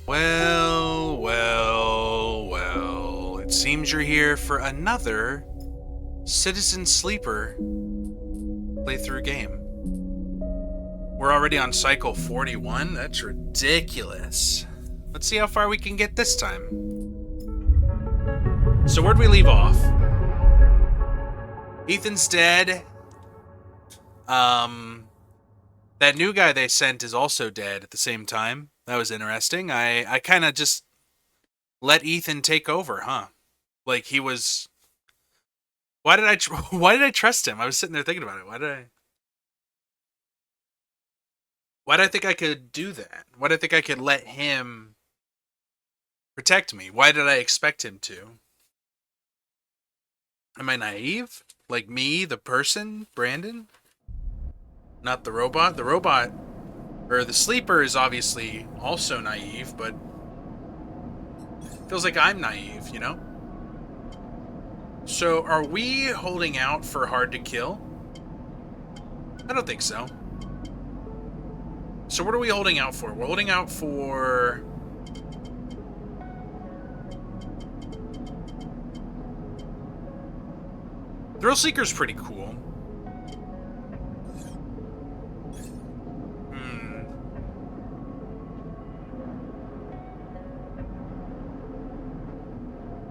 Well, well, well. It seems you're here for another Citizen Sleeper playthrough game. We're already on cycle 41? That's ridiculous. Let's see how far we can get this time. So where'd we leave off? Ethan's dead. That new guy they sent is also dead at the same time. That was interesting. I kind of just let Ethan take over, huh? Like he was. Why did I trust him? I was sitting there thinking about it. Why did I think I could do that? Why did I think I could let him protect me? Why did I expect him to? Am I naive? Like me, the person, Brandon? Not the robot? The robot, or the sleeper is obviously also naive, but feels like I'm naive, you know? So, are we holding out for hard to kill? I don't think so. So what are we holding out for? We're holding out for... Thrill Seeker's pretty cool.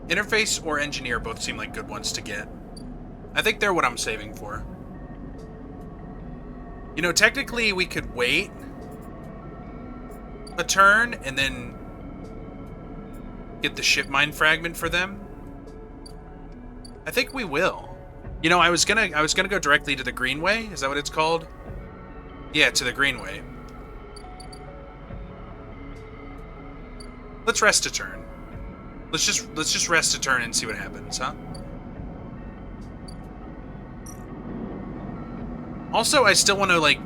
Interface or Engineer both seem like good ones to get. I think they're what I'm saving for. You know, technically we could wait a turn and then get the ship mine fragment for them. I think we will. You know, I was gonna go directly to the Greenway. Is that what it's called? Yeah, to the Greenway. Let's rest a turn. Let's just rest a turn and see what happens, huh? Also, I still want to, like,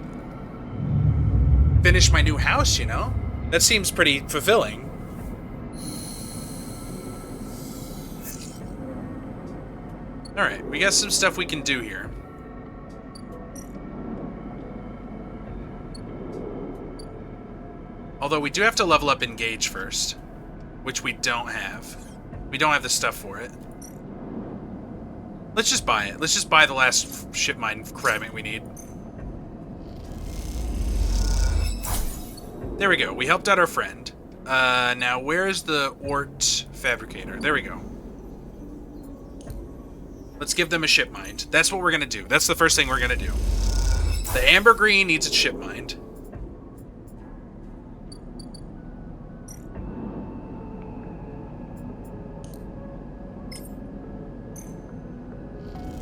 finish my new house, you know? That seems pretty fulfilling. Alright, we got some stuff we can do here. Although we do have to level up Engage first. Which we don't have. We don't have the stuff for it. Let's just buy it. Let's just buy the last ship mine fragment we need. There we go. We helped out our friend. Now where's the Ort Fabricator? There we go. Let's give them a ship mined. That's what we're gonna do. That's the first thing we're gonna do. The Amber Green needs a ship mined.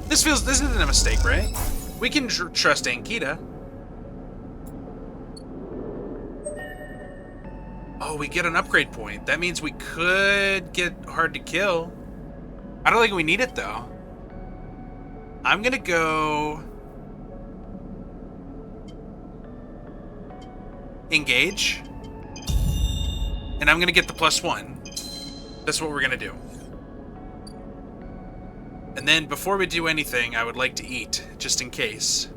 This isn't a mistake, right? We can trust Ankita. Oh, we get an upgrade point. That means we could get hard to kill. I don't think we need it, though. I'm gonna go... Engage. And I'm gonna get the +1. That's what we're gonna do. And then, before we do anything, I would like to eat, just in case.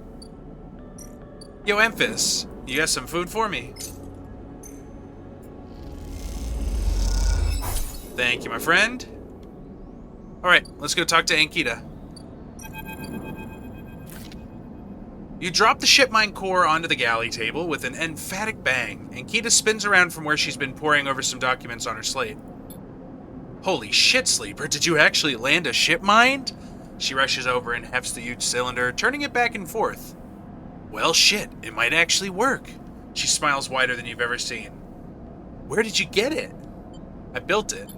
Yo, Emphis, you got some food for me? Thank you, my friend. Alright, let's go talk to Ankita. You drop the ship mine core onto the galley table with an emphatic bang. Ankita spins around from where she's been poring over some documents on her slate. Holy shit, Sleeper, did you actually land a ship mine? She rushes over and hefts the huge cylinder, turning it back and forth. Well, shit, it might actually work. She smiles wider than you've ever seen. Where did you get it? I built it.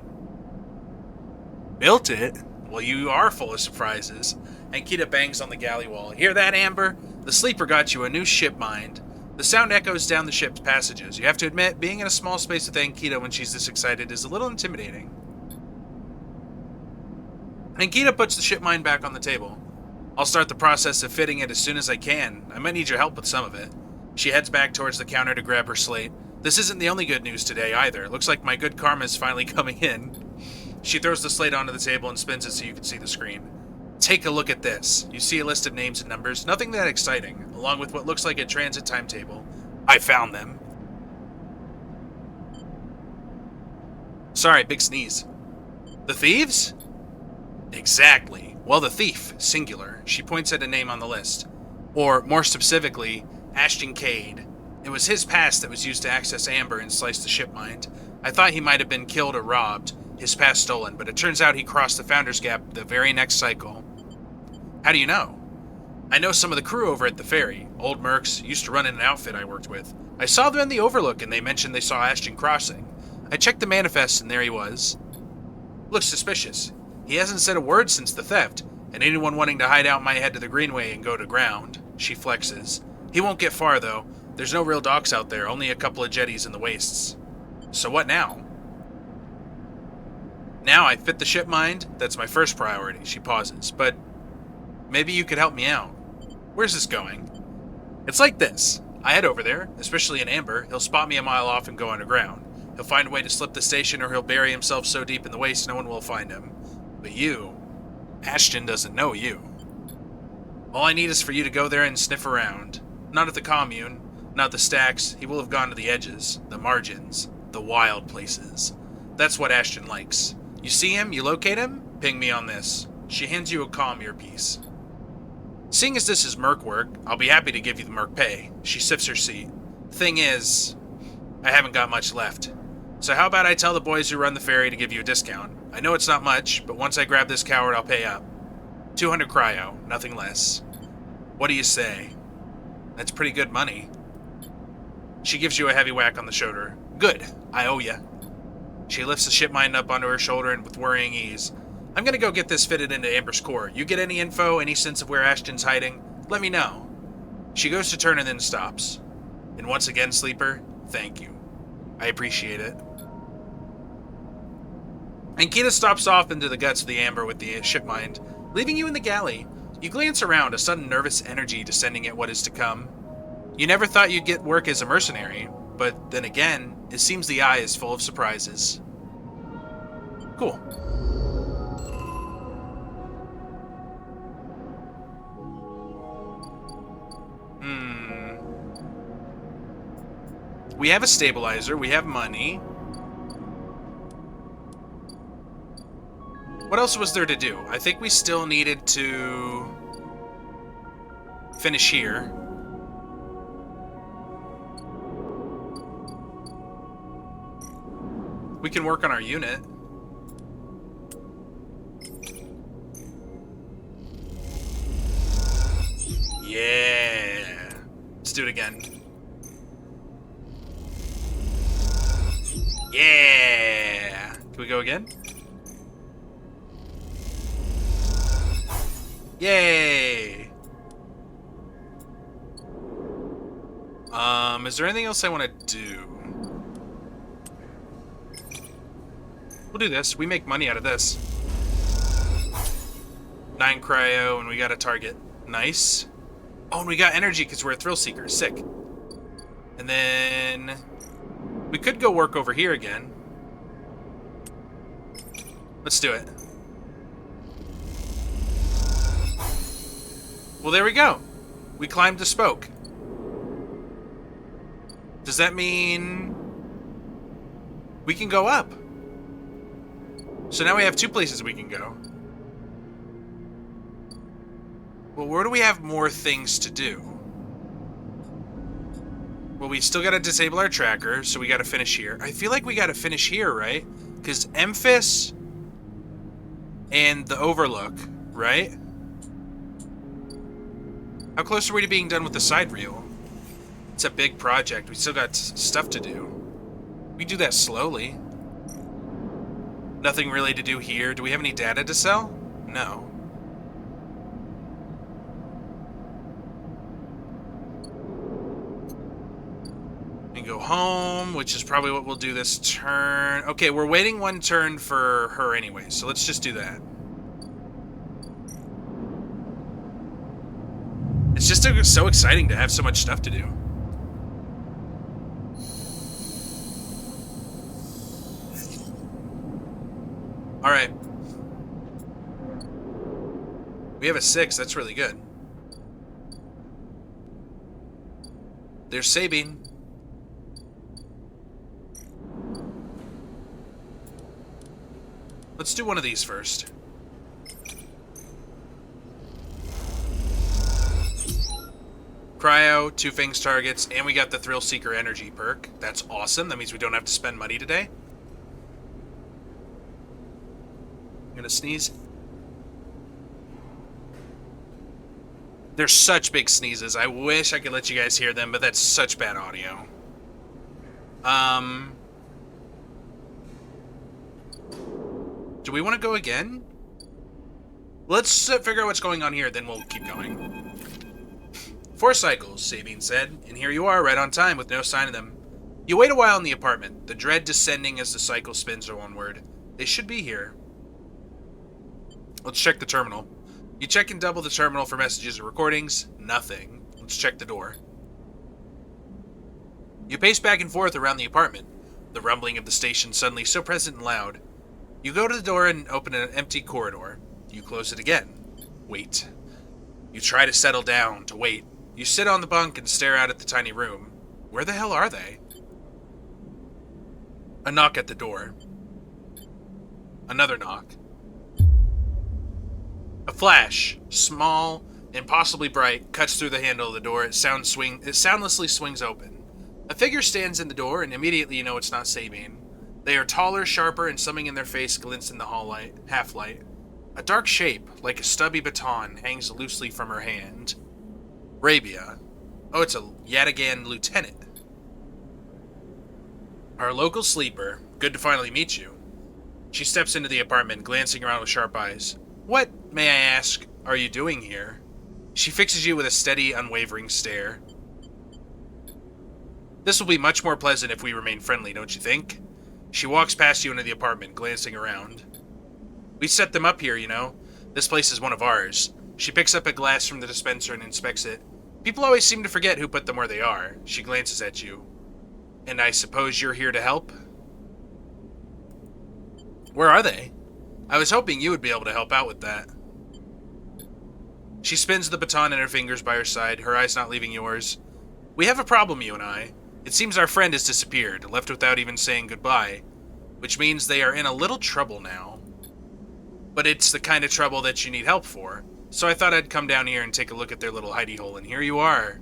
Built it? Well, you are full of surprises. Ankita bangs on the galley wall. Hear that, Amber? The Sleeper got you a new ship mined. The sound echoes down the ship's passages. You have to admit, being in a small space with Ankita when she's this excited is a little intimidating. Ankita puts the ship mine back on the table. I'll start the process of fitting it as soon as I can. I might need your help with some of it. She heads back towards the counter to grab her slate. This isn't the only good news today either. Looks like my good karma's finally coming in. She throws the slate onto the table and spins it so you can see the screen. Take a look at this. You see a list of names and numbers, nothing that exciting, along with what looks like a transit timetable. I found them. Sorry, big sneeze. The thieves? Exactly. Well, the thief, singular. She points at a name on the list. Or, more specifically, Ashton Cade. It was his past that was used to access Amber and slice the ship mind. I thought he might have been killed or robbed, his past stolen, but it turns out he crossed the Founder's Gap the very next cycle. How do you know? I know some of the crew over at the ferry. Old Mercs used to run in an outfit I worked with. I saw them in the Overlook and they mentioned they saw Ashton crossing. I checked the manifest and there he was. Looks suspicious. He hasn't said a word since the theft, and anyone wanting to hide out might head to the Greenway and go to ground. She flexes. He won't get far, though. There's no real docks out there, only a couple of jetties in the wastes. So what now? Now I fit the ship mind. That's my first priority. She pauses. But maybe you could help me out. Where's this going? It's like this. I head over there, especially in Amber. He'll spot me a mile off and go underground. He'll find a way to slip the station, or he'll bury himself so deep in the waste no one will find him. But you, Ashton doesn't know you. All I need is for you to go there and sniff around. Not at the commune, not the stacks. He will have gone to the edges, the margins, the wild places. That's what Ashton likes. You see him, you locate him, ping me on this. She hands you a comm earpiece. Seeing as this is Merc work, I'll be happy to give you the Merc pay. She sips her seat. Thing is, I haven't got much left. So how about I tell the boys who run the ferry to give you a discount? I know it's not much, but once I grab this coward, I'll pay up. 200 cryo, nothing less. What do you say? That's pretty good money. She gives you a heavy whack on the shoulder. Good, I owe ya. She lifts the ship mind up onto her shoulder and with worrying ease. I'm gonna go get this fitted into Amber's core. You get any info, any sense of where Ashton's hiding? Let me know. She goes to turn and then stops. And once again, Sleeper, thank you. I appreciate it. And Kita stops off into the guts of the Amber with the ship mind, leaving you in the galley. You glance around, a sudden nervous energy descending at what is to come. You never thought you'd get work as a mercenary, but then again, it seems the eye is full of surprises. Cool. We have a stabilizer, we have money. What else was there to do? I think we still needed to finish here. We can work on our unit. Yeah. Let's do it again. Yeah. Can we go again? Yay! Is there anything else I want to do? We'll do this. We make money out of this. 9 cryo, and we got a target. Nice. Oh, and we got energy because we're a thrill seeker. Sick. And then we could go work over here again. Let's do it. Well, there we go. We climbed the spoke. Does that mean we can go up? So now we have 2 places we can go. Well, where do we have more things to do? Well, we still gotta disable our tracker, so we gotta finish here. I feel like we gotta finish here, right? Because Memphis and the Overlook, right? How close are we to being done with the side reel? It's a big project. We still got stuff to do. We do that slowly. Nothing really to do here. Do we have any data to sell? No. We go home, which is probably what we'll do this turn. Okay, we're waiting 1 turn for her anyway, so let's just do that. It's just so exciting to have so much stuff to do. Alright. We have a 6, that's really good. There's Sabine. Let's do one of these first. Cryo, 2 Fangs targets, and we got the Thrill Seeker energy perk. That's awesome. That means we don't have to spend money today. I'm gonna sneeze. They're such big sneezes. I wish I could let you guys hear them, but that's such bad audio. Do we want to go again? Let's figure out what's going on here, then we'll keep going. 4 cycles, Sabine said, and here you are, right on time, with no sign of them. You wait a while in the apartment, the dread descending as the cycle spins onward. They should be here. Let's check the terminal. You check and double the terminal for messages or recordings. Nothing. Let's check the door. You pace back and forth around the apartment, the rumbling of the station suddenly so present and loud. You go to the door and open an empty corridor. You close it again. Wait. You try to settle down, to wait. You sit on the bunk and stare out at the tiny room. Where the hell are they? A knock at the door. Another knock. A flash, small, impossibly bright, cuts through the handle of the door. It soundlessly swings open. A figure stands in the door, and immediately you know it's not Sabine. They are taller, sharper, and something in their face glints in the half-light. A dark shape, like a stubby baton, hangs loosely from her hand. Rabia. Oh, it's a Yataghan lieutenant. Our local sleeper. Good to finally meet you. She steps into the apartment, glancing around with sharp eyes. What, may I ask, are you doing here? She fixes you with a steady, unwavering stare. This will be much more pleasant if we remain friendly, don't you think? She walks past you into the apartment, glancing around. We set them up here, you know. This place is one of ours. She picks up a glass from the dispenser and inspects it. People always seem to forget who put them where they are. She glances at you. And I suppose you're here to help? Where are they? I was hoping you would be able to help out with that. She spins the baton in her fingers by her side, her eyes not leaving yours. We have a problem, you and I. It seems our friend has disappeared, left without even saying goodbye, which means they are in a little trouble now. But it's the kind of trouble that you need help for, so I thought I'd come down here and take a look at their little hidey hole, and here you are.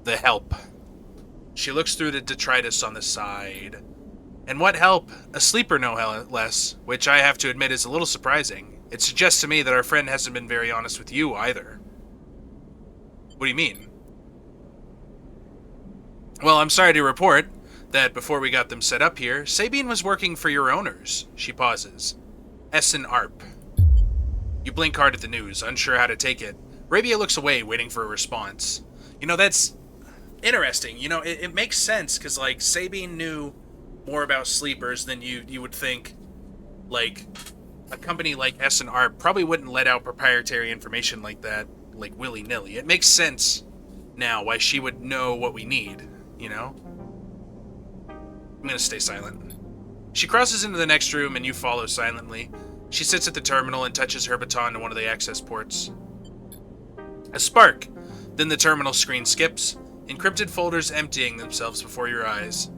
The help. She looks through the detritus on the side. And what help? A sleeper no less, which I have to admit is a little surprising. It suggests to me that our friend hasn't been very honest with you either. What do you mean? Well, I'm sorry to report that before we got them set up here, Sabine was working for your owners. She pauses. Essen Arp. You blink hard at the news, unsure how to take it. Rabia looks away, waiting for a response. You know, that's interesting. You know, it makes sense, because, like, Sabine knew more about sleepers than you would think. Like, a company like Essen Arp probably wouldn't let out proprietary information like that, like, willy-nilly. It makes sense now why she would know what we need, you know? I'm gonna stay silent. She crosses into the next room and you follow silently. She sits at the terminal and touches her baton to one of the access ports. A spark! Then the terminal screen skips, encrypted folders emptying themselves before your eyes.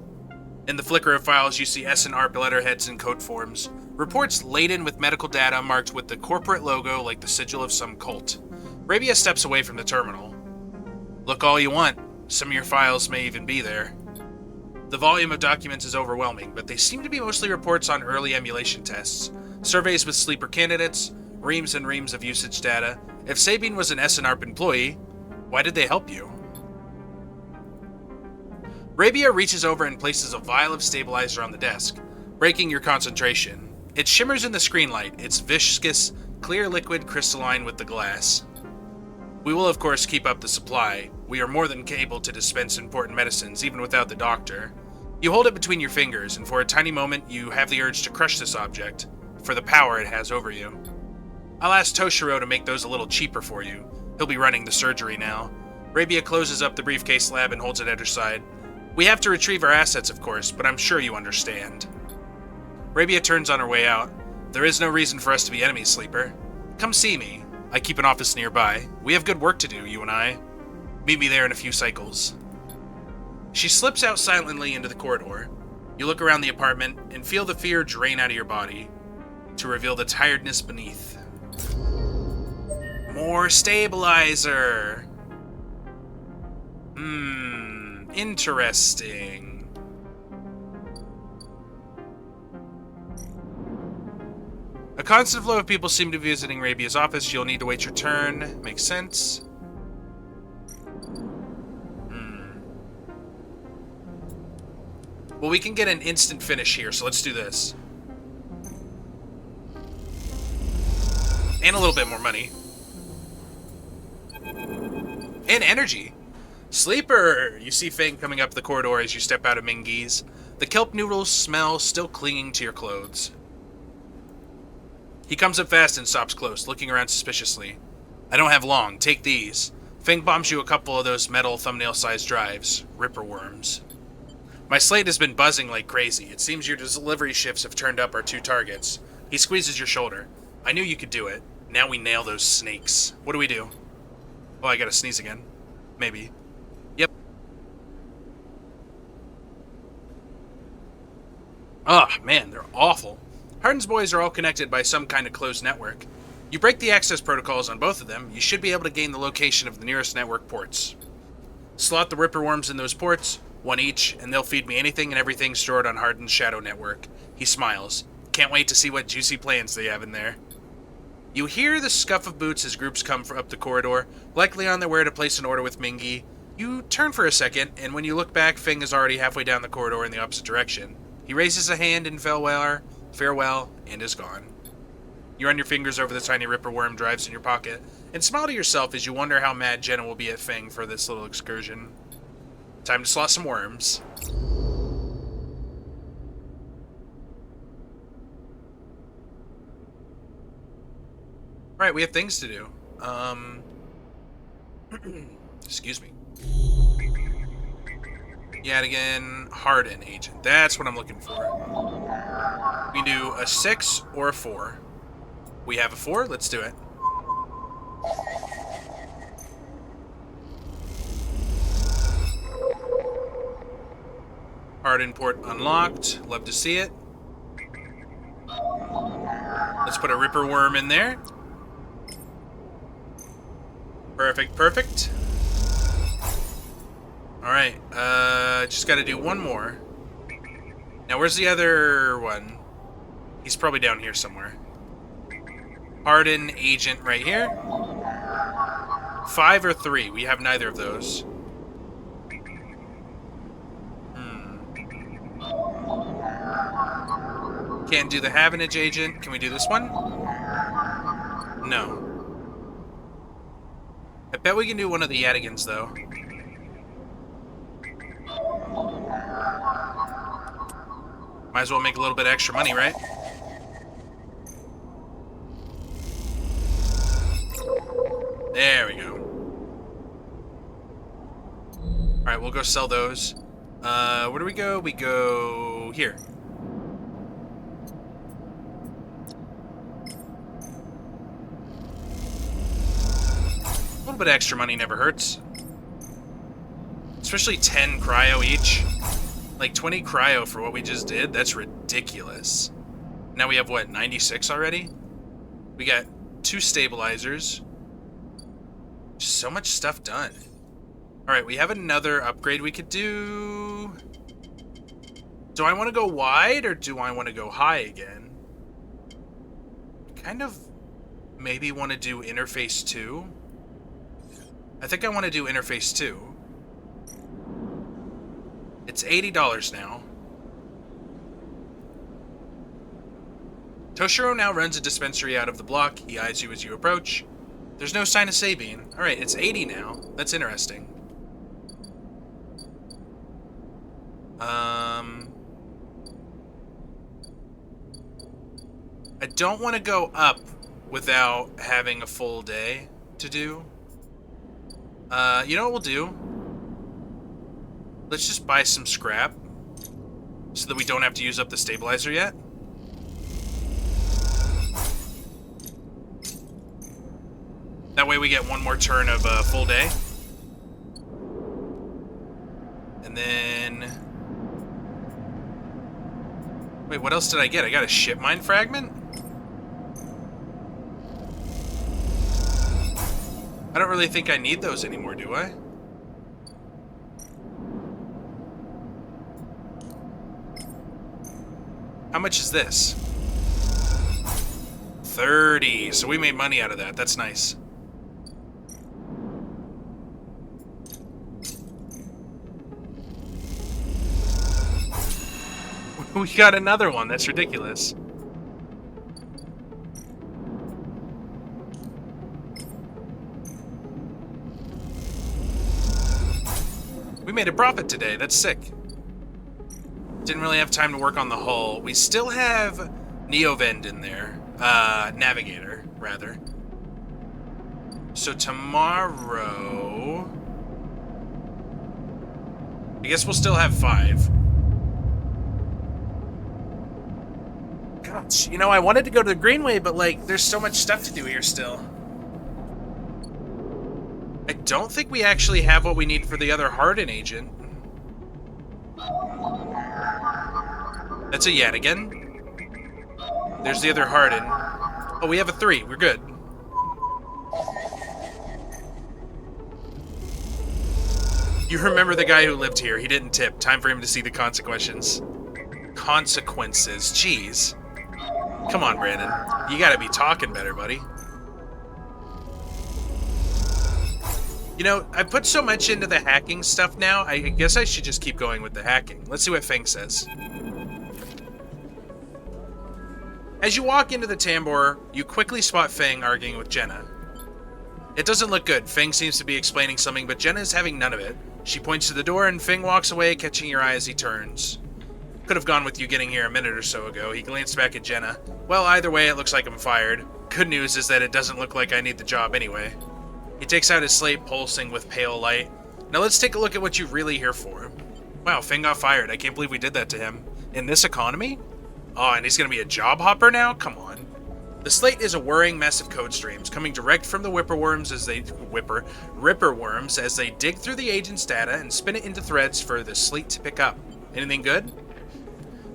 In the flicker of files, you see Essen Arp letterheads and code forms. Reports laden with medical data marked with the corporate logo like the sigil of some cult. Rabia steps away from the terminal. Look all you want. Some of your files may even be there. The volume of documents is overwhelming, but they seem to be mostly reports on early emulation tests, surveys with sleeper candidates, reams and reams of usage data. If Sabine was an Essen Arp employee, why did they help you? Rabia reaches over and places a vial of stabilizer on the desk, breaking your concentration. It shimmers in the screen light, its viscous, clear liquid crystalline with the glass. We will of course keep up the supply. We are more than able to dispense important medicines, even without the doctor. You hold it between your fingers, and for a tiny moment you have the urge to crush this object, for the power it has over you. I'll ask Toshiro to make those a little cheaper for you. He'll be running the surgery now. Rabia closes up the briefcase lab and holds it at her side. We have to retrieve our assets, of course, but I'm sure you understand. Rabia turns on her way out. There is no reason for us to be enemies, Sleeper. Come see me. I keep an office nearby. We have good work to do, you and I. Meet me there in a few cycles. She slips out silently into the corridor. You look around the apartment and feel the fear drain out of your body. to reveal the tiredness beneath. More stabilizer! Interesting. A constant flow of people seem to be visiting Rabia's office. You'll need to wait your turn. Makes sense. Well, we can get an instant finish here, so let's do this. And a little bit more money. And energy. Sleeper! You see Fang coming up the corridor as you step out of Mingy's. The kelp noodles smell still clinging to your clothes. He comes up fast and stops close, looking around suspiciously. I don't have long. Take these. Fang bombs you a couple of those metal thumbnail-sized drives. Ripper worms. My slate has been buzzing like crazy. It seems your delivery shifts have turned up our 2 targets. He squeezes your shoulder. I knew you could do it. Now we nail those snakes. What do we do? Oh, I gotta sneeze again. Maybe. Yep. Oh, man, they're awful. Hardin's boys are all connected by some kind of closed network. You break the access protocols on both of them, you should be able to gain the location of the nearest network ports. Slot the Ripper worms in those ports, 1 each, and they'll feed me anything and everything stored on Hardin's shadow network. He smiles. Can't wait to see what juicy plans they have in there. You hear the scuff of boots as groups come up the corridor, likely on their way to place an order with Mingy. You turn for a second, and when you look back, Fang is already halfway down the corridor in the opposite direction. He raises a hand in farewell, and is gone. You run your fingers over the tiny Ripper worm drives in your pocket, and smile to yourself as you wonder how mad Jenna will be at Fang for this little excursion. Time to slot some worms. Alright, we have things to do. Excuse me. Yet again, Hardin agent. That's what I'm looking for. We can do a 6 or a 4. We have a 4, let's do it. Hardin port unlocked. Love to see it. Let's put a Ripper worm in there. Perfect, perfect. Alright, just gotta do one more. Now, where's the other one? He's probably down here somewhere. Hardin agent right here. 5 or 3. We have neither of those. Can't do the Havenage agent. Can we do this one? No. I bet we can do one of the Yadigans, though. Might as well make a little bit extra money, right? There we go. Alright, we'll go sell those. Where do we go? We go here. A little bit of extra money never hurts. Especially 10 cryo each. Like 20 cryo for what we just did? That's ridiculous. Now we have, what, 96 already? We got 2 stabilizers. Just so much stuff done. Alright, we have another upgrade we could do. Do I want to go wide or do I want to go high again? Kind of maybe want to do interface 2. I think I want to do interface 2. It's $80 now. Toshiro now runs a dispensary out of the block. He eyes you as you approach. There's no sign of Sabine. Alright, it's 80 now. That's interesting. I don't want to go up without having a full day to do. You know what we'll do? Let's just buy some scrap so that we don't have to use up the stabilizer yet. That way we get one more turn of a full day. And then... Wait, what else did I get? I got a ship mine fragment? I don't really think I need those anymore, do I? How much is this? 30. So we made money out of that. That's nice. We got another one. That's ridiculous. We made a profit today. That's sick. Didn't really have time to work on the hull. We still have Neovend in there. Navigator, rather. So tomorrow... I guess we'll still have 5. Gosh, you know, I wanted to go to the Greenway, but, like, there's so much stuff to do here still. I don't think we actually have what we need for the other Hardin agent. That's a Yadigan. There's the other Hardin. Oh, we have a 3. We're good. You remember the guy who lived here. He didn't tip. Time for him to see the consequences. Consequences. Jeez. Come on, Brandon. You gotta be talking better, buddy. You know, I put so much into the hacking stuff now, I guess I should just keep going with the hacking. Let's see what Feng says. As you walk into the tambour, you quickly spot Feng arguing with Jenna. It doesn't look good. Feng seems to be explaining something, but Jenna is having none of it. She points to the door, and Feng walks away, catching your eye as he turns. Could have gone with you getting here a minute or so ago. He glanced back at Jenna. Well, either way, it looks like I'm fired. Good news is that it doesn't look like I need the job anyway. He takes out his slate, pulsing with pale light. Now let's take a look at what you're really here for. Wow, Feng got fired. I can't believe we did that to him. In this economy? Oh, and he's gonna be a job hopper now? Come on. The slate is a whirring mess of code streams, coming direct from the Ripperworms as they dig through the agent's data and spin it into threads for the slate to pick up. Anything good?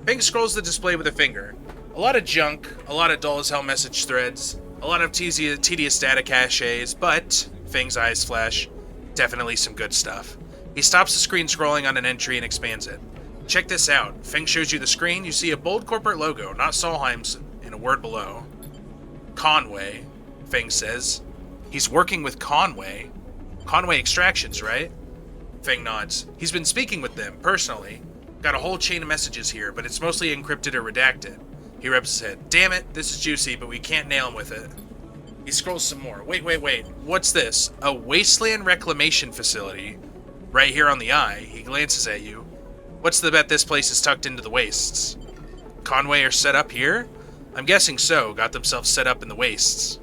Feng scrolls the display with a finger. A lot of junk, a lot of dull as hell message threads, a lot of tedious data caches, but, Feng's eyes flash, definitely some good stuff. He stops the screen scrolling on an entry and expands it. Check this out. Feng shows you the screen. You see a bold corporate logo, not Solheim's, in a word below. Conway, Feng says. He's working with Conway. Conway Extractions, right? Feng nods. He's been speaking with them, personally. Got a whole chain of messages here, but it's mostly encrypted or redacted. He rubs his head. Damn it, this is juicy, but we can't nail him with it. He scrolls some more. Wait. What's this? A wasteland reclamation facility. Right here on the eye. He glances at you. What's the bet this place is tucked into the wastes? Conway are set up here? I'm guessing so. Got themselves set up in the wastes.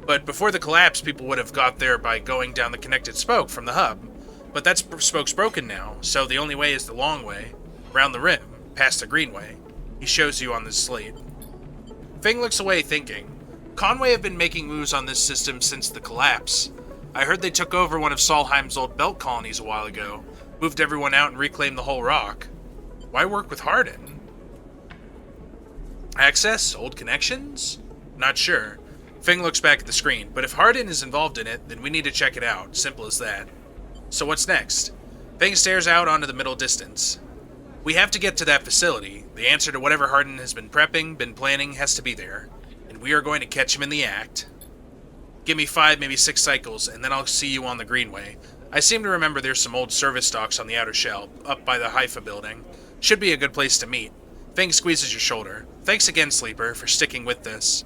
But before the collapse, people would have got there by going down the connected spoke from the hub. But that spoke's broken now, so the only way is the long way. Round the rim, past the greenway. He shows you on this slate. Feng looks away thinking. Conway have been making moves on this system since the collapse. I heard they took over one of Solheim's old belt colonies a while ago. Moved everyone out and reclaimed the whole rock. Why work with Hardin? Access? Old connections? Not sure. Feng looks back at the screen, but if Hardin is involved in it, then we need to check it out. Simple as that. So what's next? Feng stares out onto the middle distance. We have to get to that facility. The answer to whatever Hardin has been prepping, been planning, has to be there. And we are going to catch him in the act. Give me 5, maybe 6 cycles, and then I'll see you on the greenway. I seem to remember there's some old service docks on the outer shell, up by the Haifa building. Should be a good place to meet. Feng squeezes your shoulder. Thanks again, Sleeper, for sticking with this.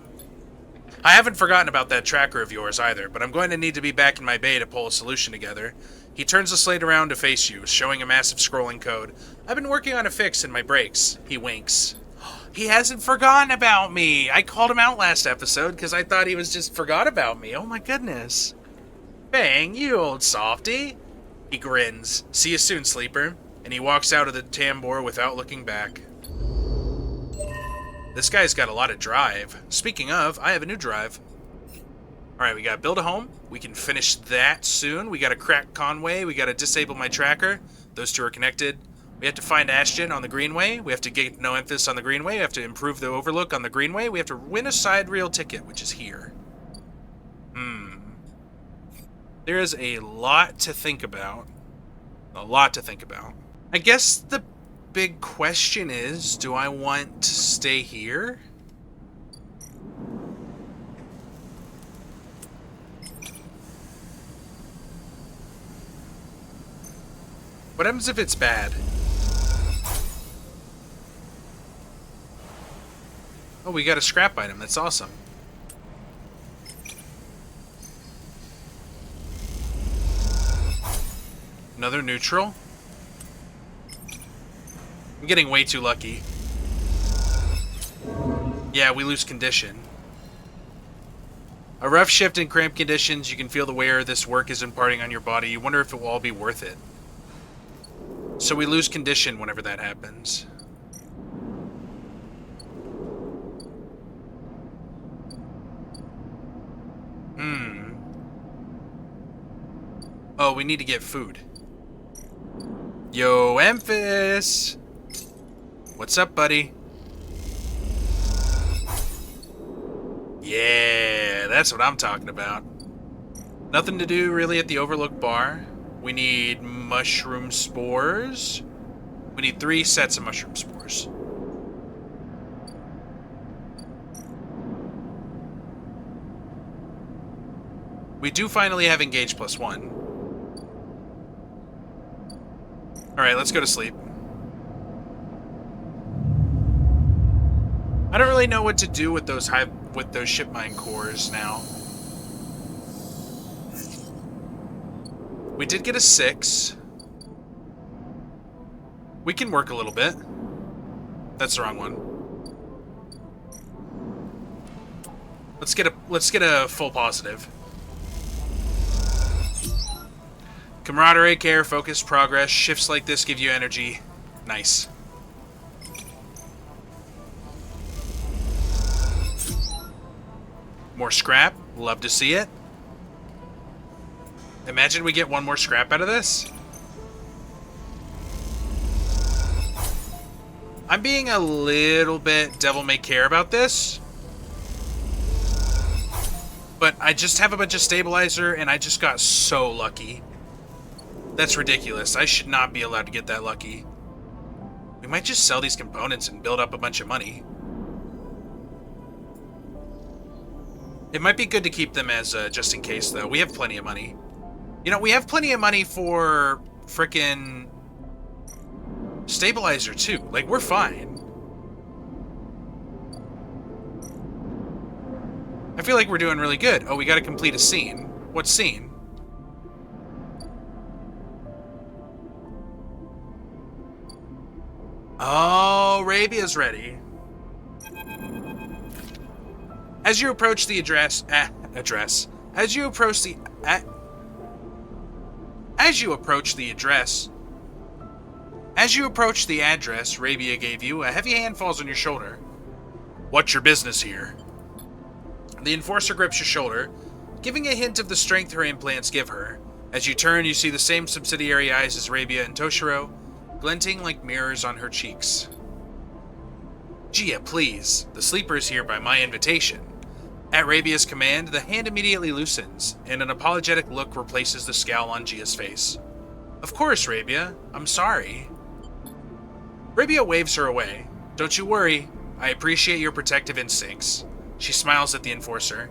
I haven't forgotten about that tracker of yours either, but I'm going to need to be back in my bay to pull a solution together. He turns the slate around to face you, showing a massive scrolling code. I've been working on a fix in my breaks. He winks. He hasn't forgotten about me! I called him out last episode because I thought he was just forgot about me. Oh my goodness. Feng, you old softy. He grins. See you soon, Sleeper. And he walks out of the tambour without looking back. This guy's got a lot of drive. Speaking of, I have a new drive. Alright, we gotta build a home. We can finish that soon. We gotta crack Conway. We gotta disable my tracker. Those two are connected. We have to find Ashton on the Greenway. We have to get no emphasis on the Greenway. We have to improve the overlook on the Greenway. We have to win a side rail ticket, which is here. There is a lot to think about. A lot to think about. I guess the big question is, do I want to stay here? What happens if it's bad? Oh, we got a scrap item. That's awesome. Another neutral. I'm getting way too lucky. Yeah, we lose condition. A rough shift in cramped conditions. You can feel the wear this work is imparting on your body. You wonder if it will all be worth it. So we lose condition whenever that happens. Oh, we need to get food. Yo, Emphas! What's up, buddy? Yeah, that's what I'm talking about. Nothing to do really at the Overlook Bar. We need mushroom spores. We need 3 sets of mushroom spores. We do finally have Engage +1. Alright, let's go to sleep. I don't really know what to do with those ship mine cores now. We did get a 6. We can work a little bit. That's the wrong one. Let's get a full positive. Camaraderie, care, focus, progress. Shifts like this give you energy. Nice. More scrap. Love to see it. Imagine we get 1 more scrap out of this. I'm being a little bit devil may care about this. But I just have a bunch of stabilizer and I just got so lucky. That's ridiculous. I should not be allowed to get that lucky. We might just sell these components and build up a bunch of money. It might be good to keep them as just in case, though. We have plenty of money. You know, we have plenty of money for frickin' stabilizer, too. Like, we're fine. I feel like we're doing really good. Oh, we gotta complete a scene. What scene? Oh, Rabia's ready. As you approach the address, As you approach the address Rabia gave you, a heavy hand falls on your shoulder. What's your business here? The enforcer grips your shoulder, giving a hint of the strength her implants give her. As you turn, you see the same subsidiary eyes as Rabia and Toshiro, glinting like mirrors on her cheeks. Gia, please. The sleeper is here by my invitation. At Rabia's command, the hand immediately loosens, and an apologetic look replaces the scowl on Gia's face. Of course, Rabia. I'm sorry. Rabia waves her away. Don't you worry. I appreciate your protective instincts. She smiles at the enforcer.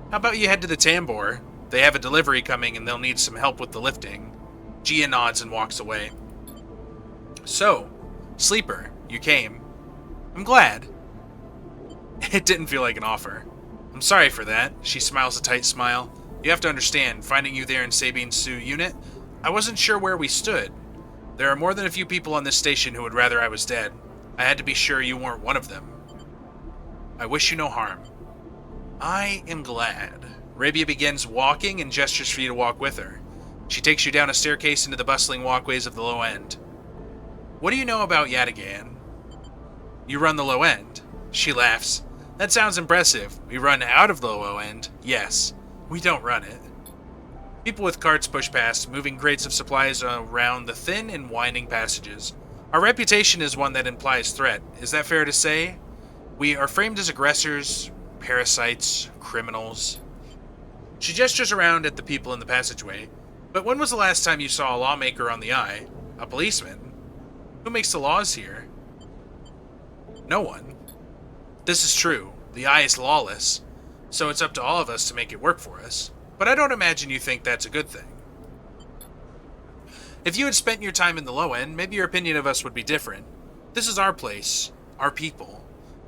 How about you head to the Tambor? They have a delivery coming and they'll need some help with the lifting. Gia nods and walks away. So, sleeper, you came. I'm glad. It didn't feel like an offer. I'm sorry for that. She smiles a tight smile. You have to understand, finding you there in Sabine's Sioux unit, I wasn't sure where we stood. There are more than a few people on this station who would rather I was dead. I had to be sure you weren't one of them. I wish you no harm. I am glad. Rabia begins walking and gestures for you to walk with her. She takes you down a staircase into the bustling walkways of the low end. What do you know about Yatagan? You run the low end. She laughs. That sounds impressive. We run out of the low end. Yes. We don't run it. People with carts push past, moving crates of supplies around the thin and winding passages. Our reputation is one that implies threat. Is that fair to say? We are framed as aggressors, parasites, criminals. She gestures around at the people in the passageway. But when was the last time you saw a lawmaker on the eye? A policeman? Who makes the laws here? No one. This is true. The eye is lawless. So it's up to all of us to make it work for us. But I don't imagine you think that's a good thing. If you had spent your time in the low end, maybe your opinion of us would be different. This is our place. Our people.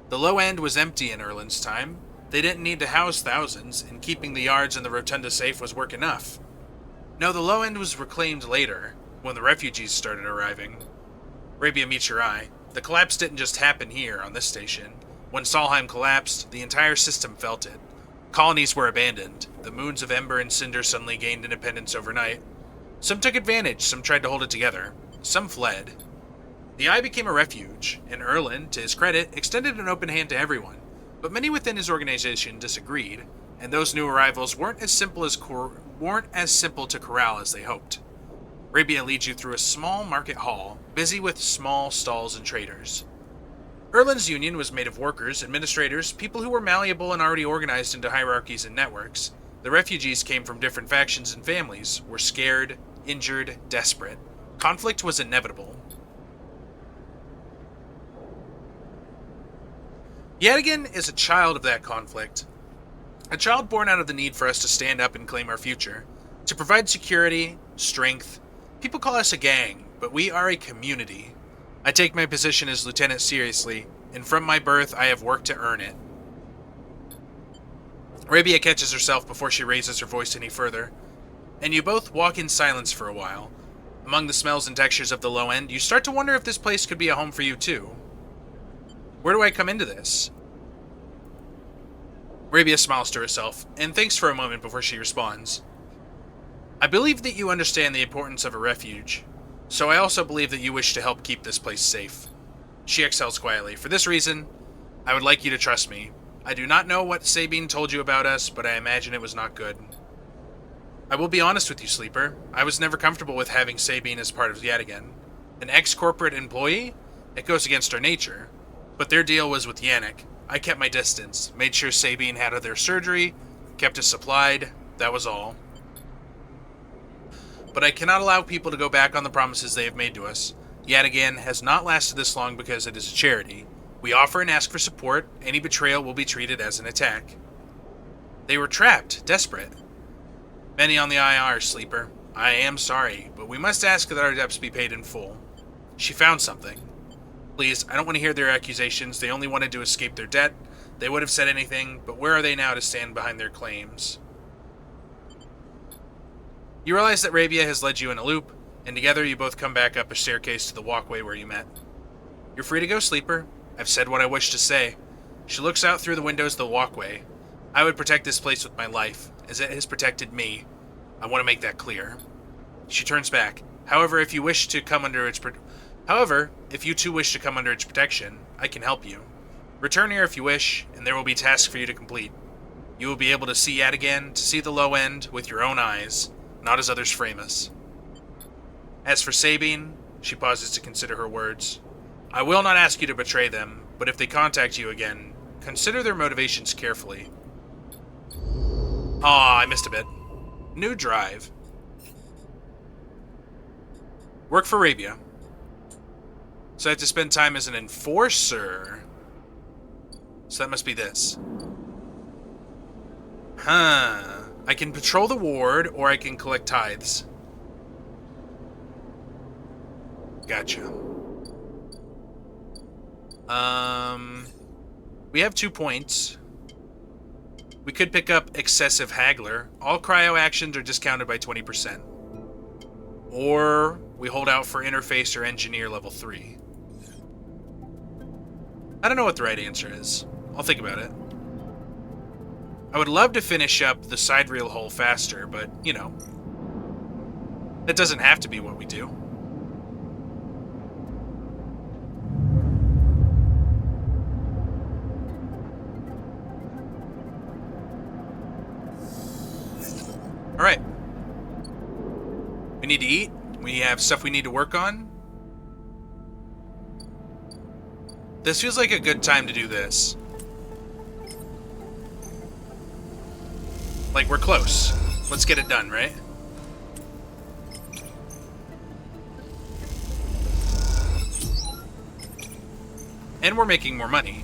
The low end was empty in Erland's time. They didn't need to house thousands, and keeping the yards and the rotunda safe was work enough. No, the low end was reclaimed later, when the refugees started arriving. Arabia meets your eye. The collapse didn't just happen here, on this station. When Solheim collapsed, the entire system felt it. Colonies were abandoned. The moons of Ember and Cinder suddenly gained independence overnight. Some took advantage, some tried to hold it together. Some fled. The Eye became a refuge, and Erland, to his credit, extended an open hand to everyone. But many within his organization disagreed, and those new arrivals weren't as simple to corral as they hoped. Arabia leads you through a small market hall, busy with small stalls and traders. Erland's union was made of workers, administrators, people who were malleable and already organized into hierarchies and networks. The refugees came from different factions and families, were scared, injured, desperate. Conflict was inevitable. Yadigan is a child of that conflict. A child born out of the need for us to stand up and claim our future. To provide security, strength. People call us a gang, but we are a community. I take my position as lieutenant seriously, and from my birth I have worked to earn it. Arabia catches herself before she raises her voice any further, and you both walk in silence for a while. Among the smells and textures of the low end, you start to wonder if this place could be a home for you too. Where do I come into this? Arabia smiles to herself, and thinks for a moment before she responds. I believe that you understand the importance of a refuge, so I also believe that you wish to help keep this place safe. She exhales quietly. For this reason, I would like you to trust me. I do not know what Sabine told you about us, but I imagine it was not good. I will be honest with you, Sleeper. I was never comfortable with having Sabine as part of Yadigan. An ex-corporate employee? It goes against our nature. But their deal was with Yannick. I kept my distance, made sure Sabine had their surgery, kept us supplied, that was all. But I cannot allow people to go back on the promises they have made to us. Yadigan has not lasted this long because it is a charity. We offer and ask for support. Any betrayal will be treated as an attack. They were trapped, desperate. Many on the Eye are, Sleeper. I am sorry, but we must ask that our debts be paid in full. She found something. Please, I don't want to hear their accusations. They only wanted to escape their debt. They would have said anything, but where are they now to stand behind their claims? You realize that Arabia has led you in a loop, and together you both come back up a staircase to the walkway where you met. You're free to go, Sleeper. I've said what I wish to say. She looks out through the windows of the walkway. I would protect this place with my life, as it has protected me. I want to make that clear. She turns back. However, if you two wish to come under its protection, I can help you. Return here if you wish, and there will be tasks for you to complete. You will be able to see Yadigan, to see the low end, with your own eyes, not as others frame us. As for Sabine, she pauses to consider her words. I will not ask you to betray them, but if they contact you again, consider their motivations carefully. Aw, I missed a bit. New drive. Work for Arabia. So I have to spend time as an enforcer. So that must be this. Huh. I can patrol the ward, or I can collect tithes. Gotcha. We have 2 points. We could pick up Excessive Haggler. All cryo actions are discounted by 20%. Or we hold out for Interface or Engineer level 3. I don't know what the right answer is. I'll think about it. I would love to finish up the side reel hole faster, but, you know, that doesn't have to be what we do. Alright. We need to eat. We have stuff we need to work on. This feels like a good time to do this. Like, we're close. Let's get it done, right? And we're making more money.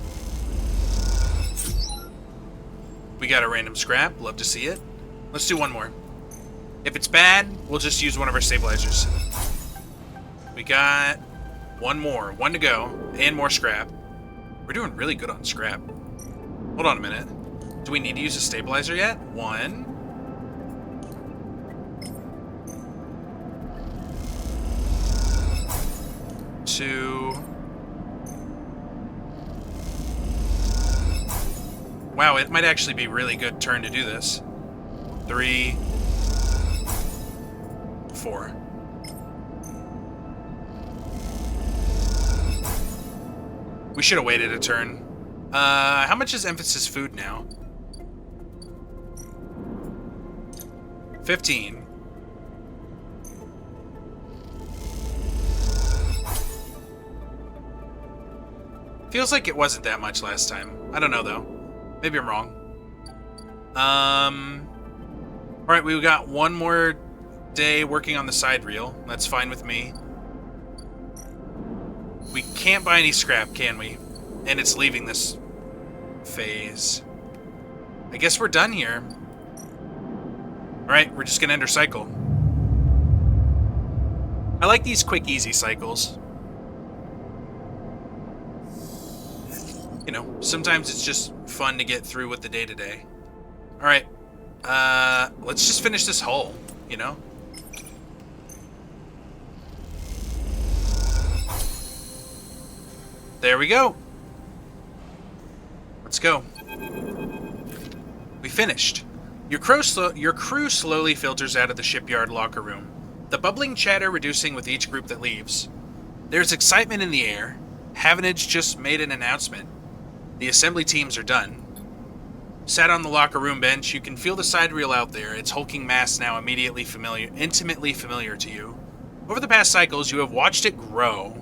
We got a random scrap. Love to see it. Let's do one more. If it's bad, we'll just use one of our stabilizers. We got one more. One to go. And more scrap. We're doing really good on scrap. Hold on a minute. Do we need to use a stabilizer yet? 1. 2. Wow, it might actually be a really good turn to do this. 3. 4. We should have waited a turn. How much is emphasis food now? 15. Feels like it wasn't that much last time. I don't know, though. Maybe I'm wrong. Alright, we got one more day working on the side reel. That's fine with me. We can't buy any scrap, can we? And it's leaving this phase. I guess we're done here. Alright, we're just gonna end our cycle. I like these quick, easy cycles. You know, sometimes it's just fun to get through with the day-to-day. Alright, let's just finish this hull, you know? There we go. Let's go. We finished. Your crew slowly filters out of the shipyard locker room, the bubbling chatter reducing with each group that leaves. There's excitement in the air. Havenage just made an announcement. The assembly teams are done. Sat on the locker room bench, you can feel the side reel out there, its hulking mass now intimately familiar to you. Over the past cycles, you have watched it grow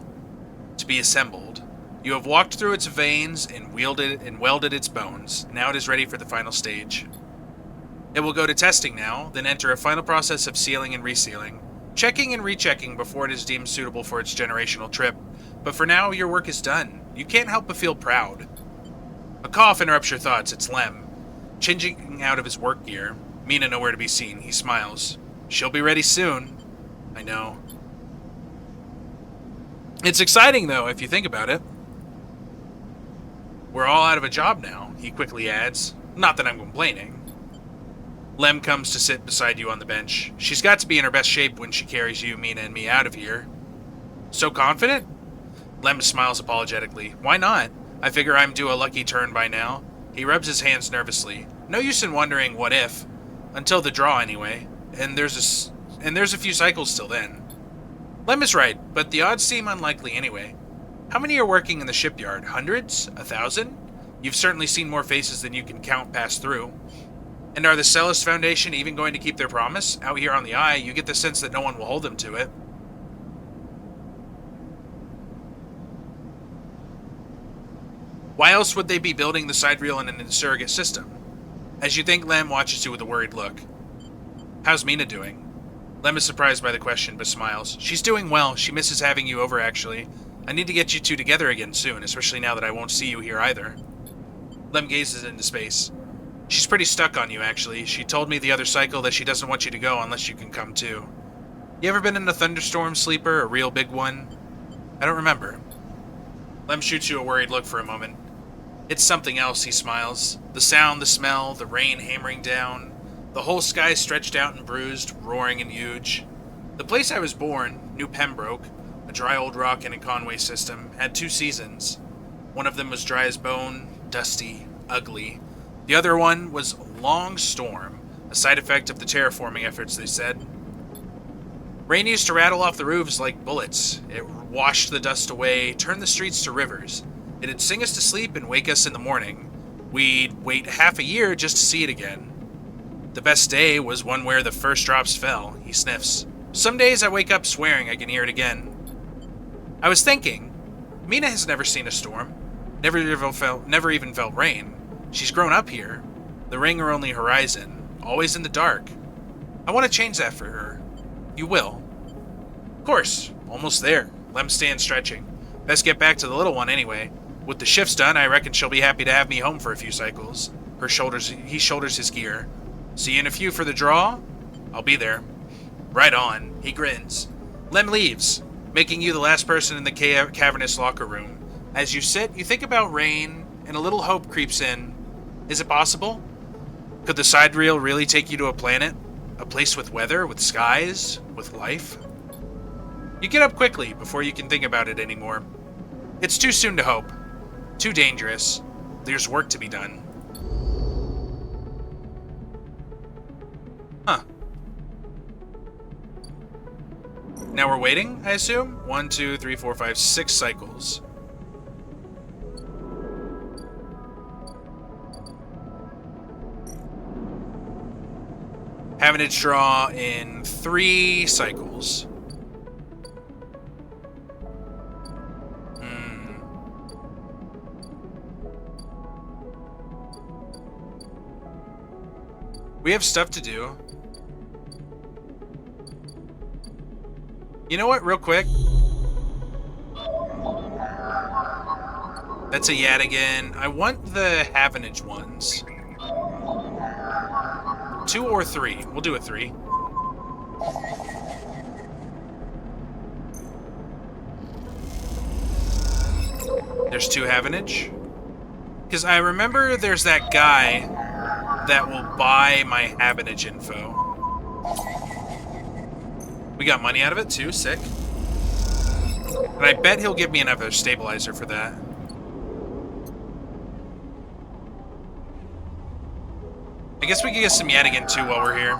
to be assembled. You have walked through its veins and welded its bones. Now it is ready for the final stage. It will go to testing now, then enter a final process of sealing and resealing, checking and rechecking before it is deemed suitable for its generational trip. But for now, your work is done. You can't help but feel proud. A cough interrupts your thoughts. It's Lem, changing out of his work gear. Mina nowhere to be seen. He smiles. She'll be ready soon. I know. It's exciting, though, if you think about it. We're all out of a job now, he quickly adds. Not that I'm complaining. Lem comes to sit beside you on the bench. She's got to be in her best shape when she carries you, Mina, and me out of here. So confident? Lem smiles apologetically. Why not? I figure I'm due a lucky turn by now. He rubs his hands nervously. No use in wondering what if. Until the draw, anyway. And there's a few cycles till then. Lem is right, but the odds seem unlikely anyway. How many are working in the shipyard? Hundreds? 1,000? You've certainly seen more faces than you can count pass through. And are the Cellist Foundation even going to keep their promise? Out here on the Eye, you get the sense that no one will hold them to it. Why else would they be building the side reel in a surrogate system? As you think, Lem watches you with a worried look. How's Mina doing? Lem is surprised by the question, but smiles. She's doing well. She misses having you over, actually. I need to get you two together again soon, especially now that I won't see you here either. Lem gazes into space. She's pretty stuck on you, actually. She told me the other cycle that she doesn't want you to go unless you can come too. You ever been in a thunderstorm, Sleeper? A real big one? I don't remember. Lem shoots you a worried look for a moment. It's something else, he smiles. The sound, the smell, the rain hammering down. The whole sky stretched out and bruised, roaring and huge. The place I was born, New Pembroke, a dry old rock in a Conway system, had 2 seasons. One of them was dry as bone, dusty, ugly. The other one was Long Storm, a side effect of the terraforming efforts, they said. Rain used to rattle off the roofs like bullets. It washed the dust away, turned the streets to rivers. It'd sing us to sleep and wake us in the morning. We'd wait half a year just to see it again. The best day was one where the first drops fell, he sniffs. Some days I wake up swearing I can hear it again. I was thinking, Mina has never seen a storm, never even felt rain. She's grown up here. The ring or only horizon. always in the dark. I want to change that for her. You will. Of course. Almost there. Lem stands stretching. Best get back to the little one anyway. With the shifts done, I reckon she'll be happy to have me home for a few cycles. He shoulders his gear. See you in a few for the draw? I'll be there. Right on. He grins. Lem leaves, making you the last person in the cavernous locker room. As you sit, you think about rain, and a little hope creeps in. Is it possible? Could the sidereal really take you to a planet? A place with weather, with skies, with life? You get up quickly before you can think about it anymore. It's too soon to hope. Too dangerous. There's work to be done. Huh. Now we're waiting, I assume? 1, 2, 3, 4, 5, 6 cycles. Having it draw in 3 cycles. We have stuff to do. You know what, real quick? That's a Yadigan. I want the Havenage ones. 2 or 3. We'll do a 3. There's 2 Havenage. Because I remember there's that guy that will buy my Havenage info. We got money out of it too, sick. And I bet he'll give me another stabilizer for that. I guess we could get some Yadigan too while we're here.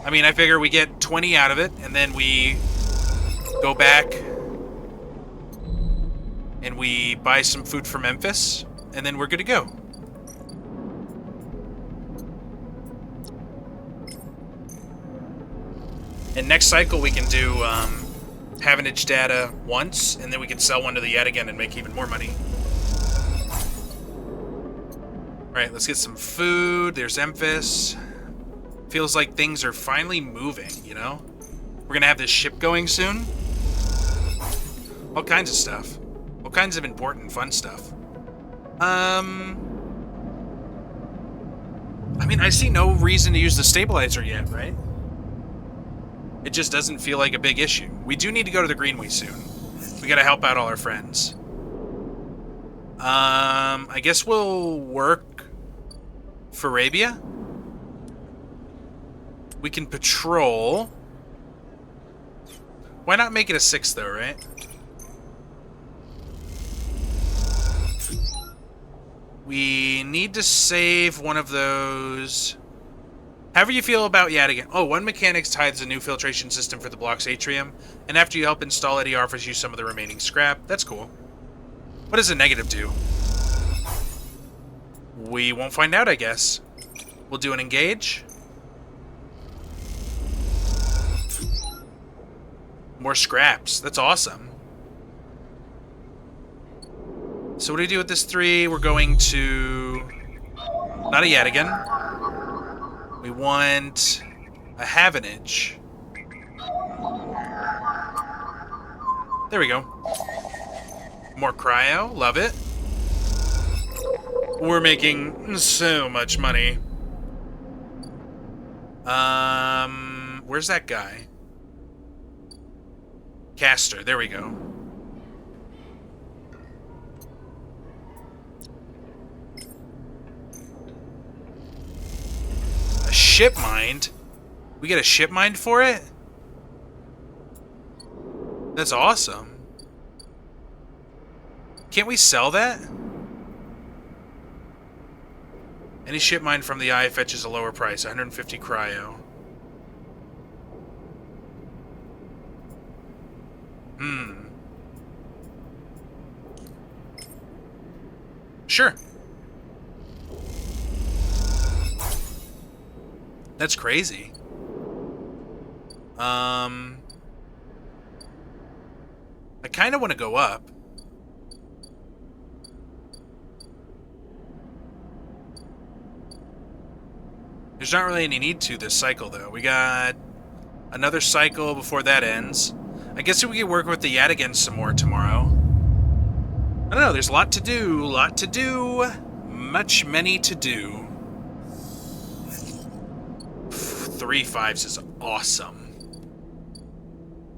I mean, I figure we get 20 out of it, and then we go back and we buy some food for Memphis, and then we're good to go. And next cycle we can do Havenage data once, and then we can sell one to the Yadigan and make even more money. Alright, let's get some food. There's Memphis. Feels like things are finally moving, you know? We're gonna have this ship going soon. All kinds of stuff. All kinds of important, fun stuff. I mean, I see no reason to use the stabilizer yet, right? It just doesn't feel like a big issue. We do need to go to the Greenway soon. We gotta help out all our friends. I guess we'll work for Arabia. We can patrol. Why not make it a 6 though, right? We need to save one of those. However you feel about Yadigan. Oh, one mechanic tithes a new filtration system for the block's atrium, and after you help install it, he offers you some of the remaining scrap. That's cool. What does a negative do? We won't find out, I guess. We'll do an engage. More scraps. That's awesome. So what do we do with this 3? We're going to... Not a Yadigan. We want a Havenage. There we go. More cryo. Love it. We're making so much money. Where's that guy? Caster. There we go. Ship mind? We get a ship mind for it? That's awesome. Can't we sell that? Any ship mind from the eye fetches a lower price, 150 cryo. Sure. That's crazy. I kind of want to go up. There's not really any need to this cycle, though. We got another cycle before that ends. I guess we could work with the Yadigan some more tomorrow. I don't know, there's a lot to do. Many to do. 3 5s is awesome.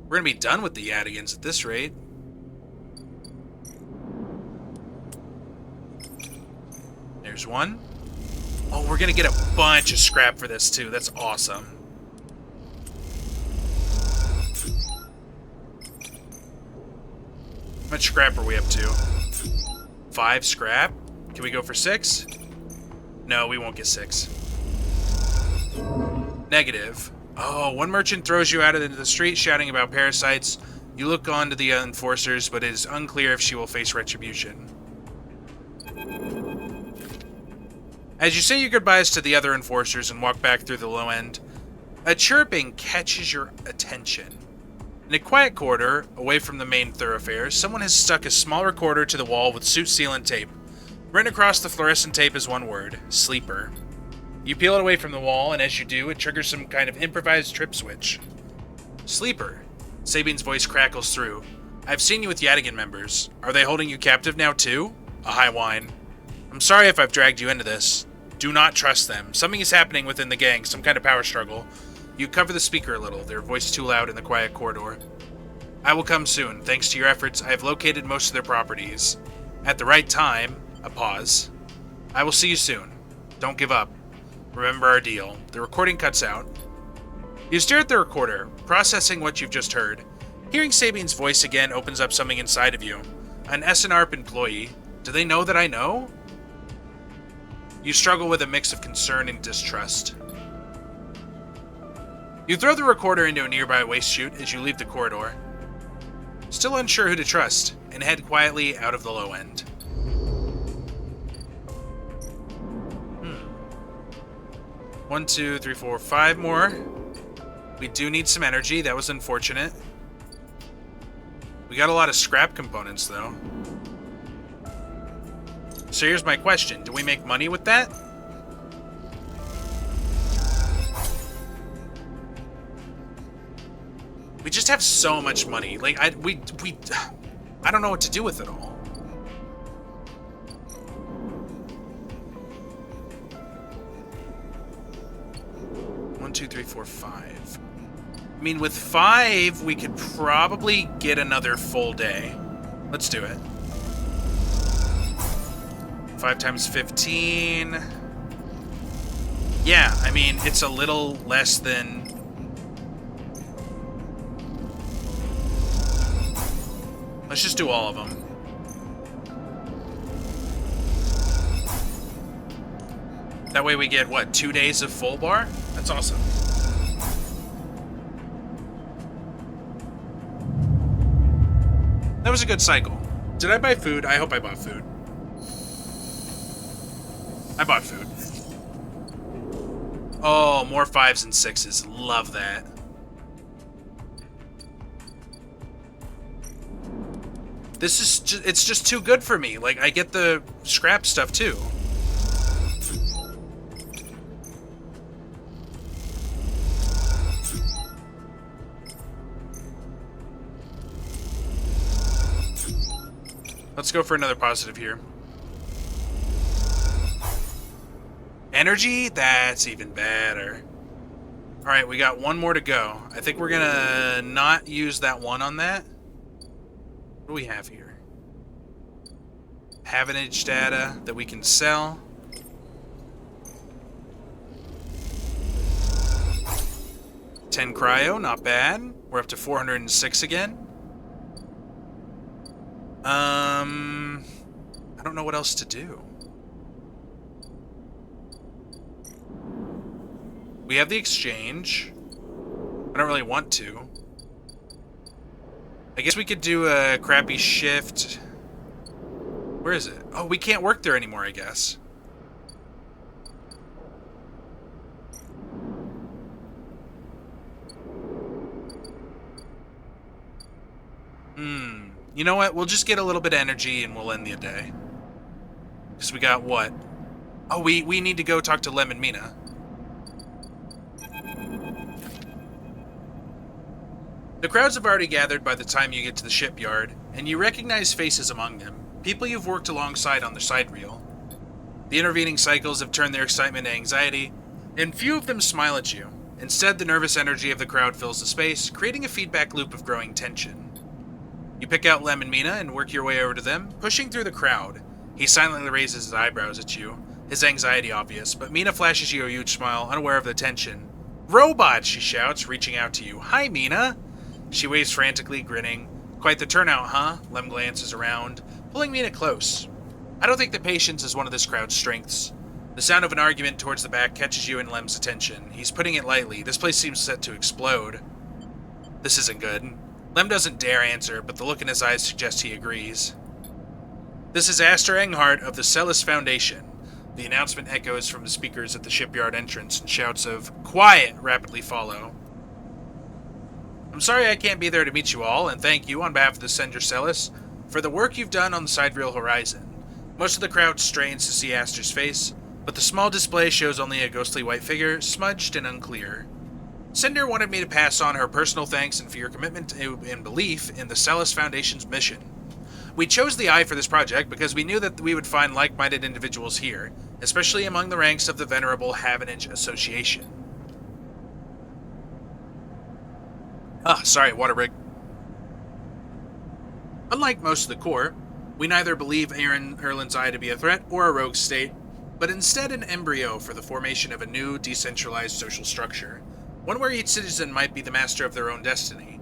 We're gonna be done with the Yadigans at this rate. There's one. Oh, we're gonna get a bunch of scrap for this too. That's awesome. How much scrap are we up to? 5 scrap? Can we go for 6? No, we won't get 6. Negative. Oh, one merchant throws you out into the street shouting about parasites. You look on to the enforcers, but it is unclear if she will face retribution. As you say your goodbyes to the other enforcers and walk back through the low end, a chirping catches your attention. In a quiet corridor, away from the main thoroughfare, someone has stuck a small recorder to the wall with suit sealant tape. Written across the fluorescent tape is one word: sleeper. You peel it away from the wall, and as you do, it triggers some kind of improvised trip switch. Sleeper. Sabine's voice crackles through. I've seen you with Yadigan members. Are they holding you captive now too? A high whine. I'm sorry if I've dragged you into this. Do not trust them. Something is happening within the gang, some kind of power struggle. You cover the speaker a little, their voice too loud in the quiet corridor. I will come soon. Thanks to your efforts, I have located most of their properties. At the right time, a pause. I will see you soon. Don't give up. Remember our deal. The recording cuts out. You stare at the recorder, processing what you've just heard. Hearing Sabine's voice again opens up something inside of you. An SNRP employee. Do they know that I know? You struggle with a mix of concern and distrust. You throw the recorder into a nearby waste chute as you leave the corridor. Still unsure who to trust, and head quietly out of the low end. 1, 2, 3, 4, 5 more. We do need some energy. That was unfortunate. We got a lot of scrap components, though. So here's my question. Do we make money with that? We just have so much money. Like, I don't know what to do with it all. One, two, three, four, 5. I mean, with 5, we could probably get another full day. Let's do it. 5 times 15. Yeah, I mean, it's a little less than... Let's just do all of them. That way we get, what, 2 days of full bar? That's awesome. That was a good cycle. Did I buy food? I hope I bought food. I bought food. Oh, more 5s and 6s. Love that. This is just, it's just too good for me. Like, I get the scrap stuff too. Let's go for another positive here. Energy? That's even better. Alright, we got one more to go. I think we're gonna not use that one on that. What do we have here? Havenage data that we can sell. $10 cryo, not bad. We're up to 406 again. I don't know what else to do. We have the exchange. I don't really want to. I guess we could do a crappy shift. Where is it? Oh, we can't work there anymore, I guess. You know what? We'll just get a little bit of energy and we'll end the day. Because we got what? Oh, we need to go talk to Lemon Mina. The crowds have already gathered by the time you get to the shipyard, and you recognize faces among them, people you've worked alongside on the side reel. The intervening cycles have turned their excitement to anxiety, and few of them smile at you. Instead, the nervous energy of the crowd fills the space, creating a feedback loop of growing tension. You pick out Lem and Mina and work your way over to them, pushing through the crowd. He silently raises his eyebrows at you, his anxiety obvious, but Mina flashes you a huge smile, unaware of the tension. "Robot!" she shouts, reaching out to you. "Hi, Mina!" She waves frantically, grinning. "Quite the turnout, huh?" Lem glances around, pulling Mina close. I don't think that patience is one of this crowd's strengths. The sound of an argument towards the back catches you and Lem's attention. He's putting it lightly. This place seems set to explode. This isn't good. Lem doesn't dare answer, but the look in his eyes suggests he agrees. "This is Aster Enghart of the Celis Foundation." The announcement echoes from the speakers at the shipyard entrance, and shouts of "Quiet!" rapidly follow. "I'm sorry I can't be there to meet you all, and thank you, on behalf of the Sender Celis, for the work you've done on the sidereal horizon." Most of the crowd strains to see Aster's face, but the small display shows only a ghostly white figure, smudged and unclear. "Cinder wanted me to pass on her personal thanks and for your commitment and belief in the Celis Foundation's mission. We chose the Eye for this project because we knew that we would find like-minded individuals here, especially among the ranks of the venerable Havenage Association." Waterbrig. Unlike most of the Corps, we neither believe Erlin's Eye to be a threat or a rogue state, but instead an embryo for the formation of a new, decentralized social structure, one where each citizen might be the master of their own destiny.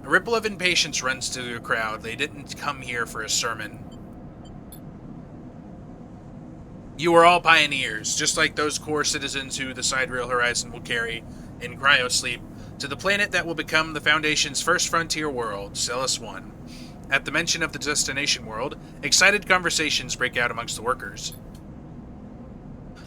A ripple of impatience runs through the crowd. They didn't come here for a sermon. "You are all pioneers, just like those core citizens who the sidereal horizon will carry in cryosleep to the planet that will become the Foundation's first frontier world, Celis 1. At the mention of the destination world, excited conversations break out amongst the workers.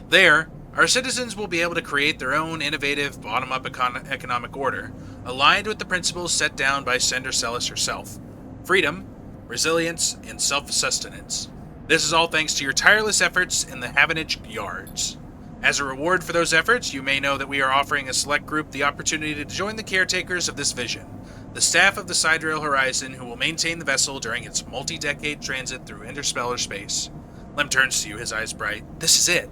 There, our citizens will be able to create their own innovative, bottom-up economic order, aligned with the principles set down by Sender Celis herself: freedom, resilience, and self-sustenance. This is all thanks to your tireless efforts in the Havenage Yards. As a reward for those efforts, you may know that we are offering a select group the opportunity to join the caretakers of this vision, the staff of the Sidereal Horizon, who will maintain the vessel during its multi-decade transit through interstellar space." Lem turns to you, his eyes bright. "This is it.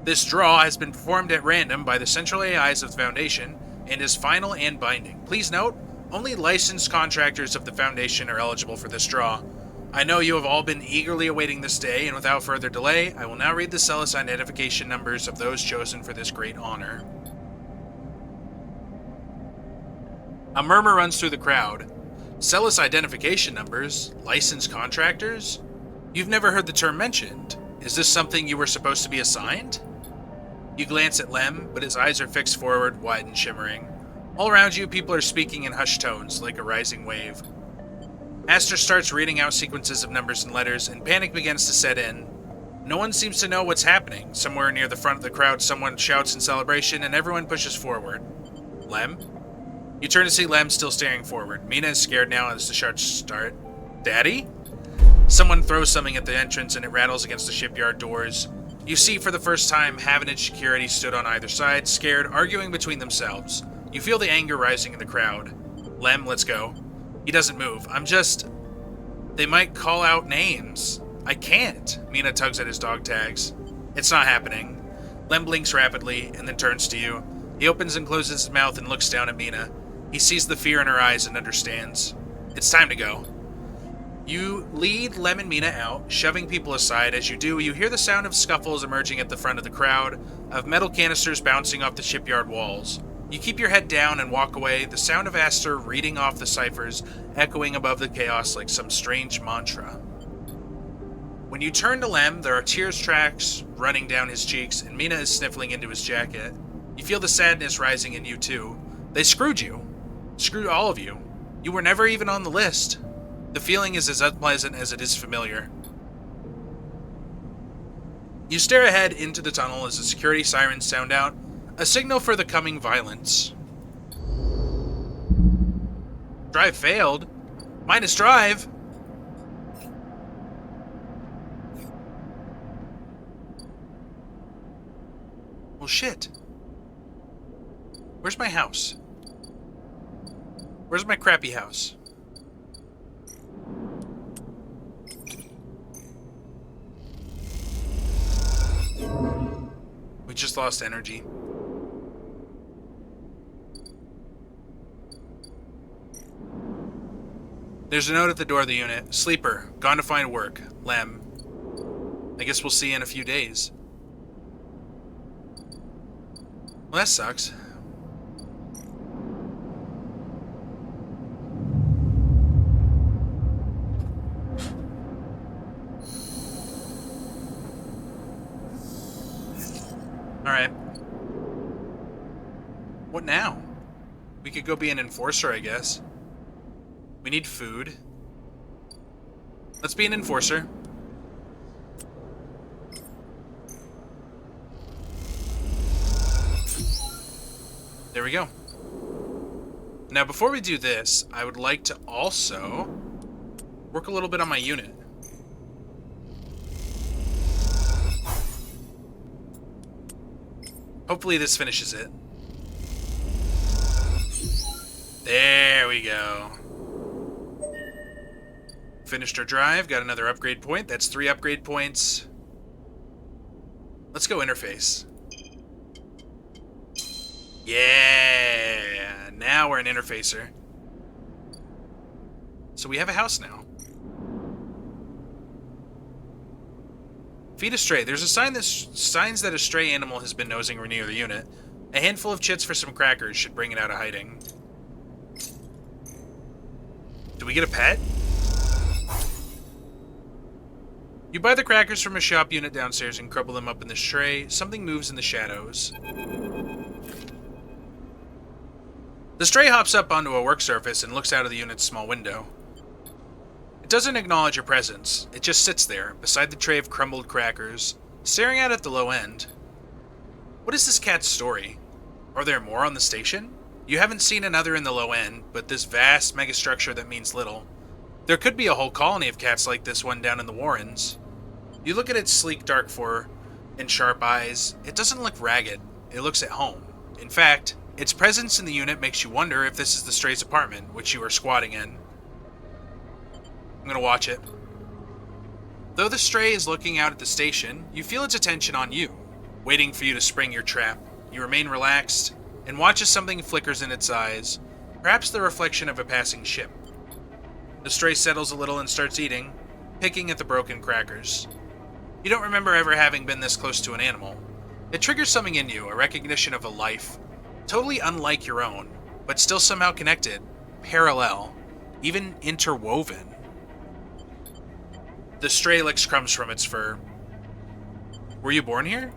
This draw has been performed at random by the central AIs of the Foundation and is final and binding. Please note, only licensed contractors of the Foundation are eligible for this draw. I know you have all been eagerly awaiting this day, and without further delay, I will now read the Celis identification numbers of those chosen for this great honor." A murmur runs through the crowd. Celis identification numbers? Licensed contractors? You've never heard the term mentioned. Is this something you were supposed to be assigned? You glance at Lem, but his eyes are fixed forward, wide and shimmering. All around you, people are speaking in hushed tones, like a rising wave. Aster starts reading out sequences of numbers and letters, and panic begins to set in. No one seems to know what's happening. Somewhere near the front of the crowd, someone shouts in celebration, and everyone pushes forward. "Lem?" You turn to see Lem still staring forward. Mina is scared now as the shouts start. "Daddy?" Someone throws something at the entrance, and it rattles against the shipyard doors. You see for the first time Havenage security stood on either side, scared, arguing between themselves. You feel the anger rising in the crowd. "Lem, let's go." He doesn't move. They might call out names. "I can't." Mina tugs at his dog tags. "It's not happening." Lem blinks rapidly, and then turns to you. He opens and closes his mouth and looks down at Mina. He sees the fear in her eyes and understands. It's time to go. You lead Lem and Mina out, shoving people aside. As you do, you hear the sound of scuffles emerging at the front of the crowd, of metal canisters bouncing off the shipyard walls. You keep your head down and walk away, the sound of Aster reading off the ciphers echoing above the chaos like some strange mantra. When you turn to Lem, there are tears tracks running down his cheeks, and Mina is sniffling into his jacket. You feel the sadness rising in you too. They screwed you. Screwed all of you. You were never even on the list. The feeling is as unpleasant as it is familiar. You stare ahead into the tunnel as the security sirens sound out, a signal for the coming violence. Drive failed? Minus drive! Well, shit. Where's my house? Where's my crappy house? We just lost energy. There's a note at the door of the unit. Sleeper, gone to find work. Lem. I guess we'll see you in a few days. Well, that sucks. Alright. What now? We could go be an enforcer, I guess. We need food. Let's be an enforcer. There we go. Now, before we do this, I would like to also work a little bit on my unit. Hopefully this finishes it. There we go. Finished our drive, got another upgrade point. That's 3 upgrade points. Let's go interface. Yeah! Now we're an interfacer. So we have a house now. Feed a stray. There's a sign that signs that a stray animal has been nosing near the unit. A handful of chits for some crackers should bring it out of hiding. Do we get a pet? You buy the crackers from a shop unit downstairs and crumble them up in the tray. Something moves in the shadows. The stray hops up onto a work surface and looks out of the unit's small window. It doesn't acknowledge your presence. It just sits there, beside the tray of crumbled crackers, staring out at the low end. What is this cat's story? Are there more on the station? You haven't seen another in the low end, but this vast megastructure that means little. There could be a whole colony of cats like this one down in the Warrens. You look at its sleek dark fur and sharp eyes. It doesn't look ragged. It looks at home. In fact, its presence in the unit makes you wonder if this is the stray's apartment, which you are squatting in. I'm gonna watch it. Though the stray is looking out at the station, you feel its attention on you, waiting for you to spring your trap. You remain relaxed, and watch as something flickers in its eyes, perhaps the reflection of a passing ship. The stray settles a little and starts eating, picking at the broken crackers. You don't remember ever having been this close to an animal. It triggers something in you, a recognition of a life, totally unlike your own, but still somehow connected, parallel, even interwoven. The stray licks crumbs from its fur. Were you born here?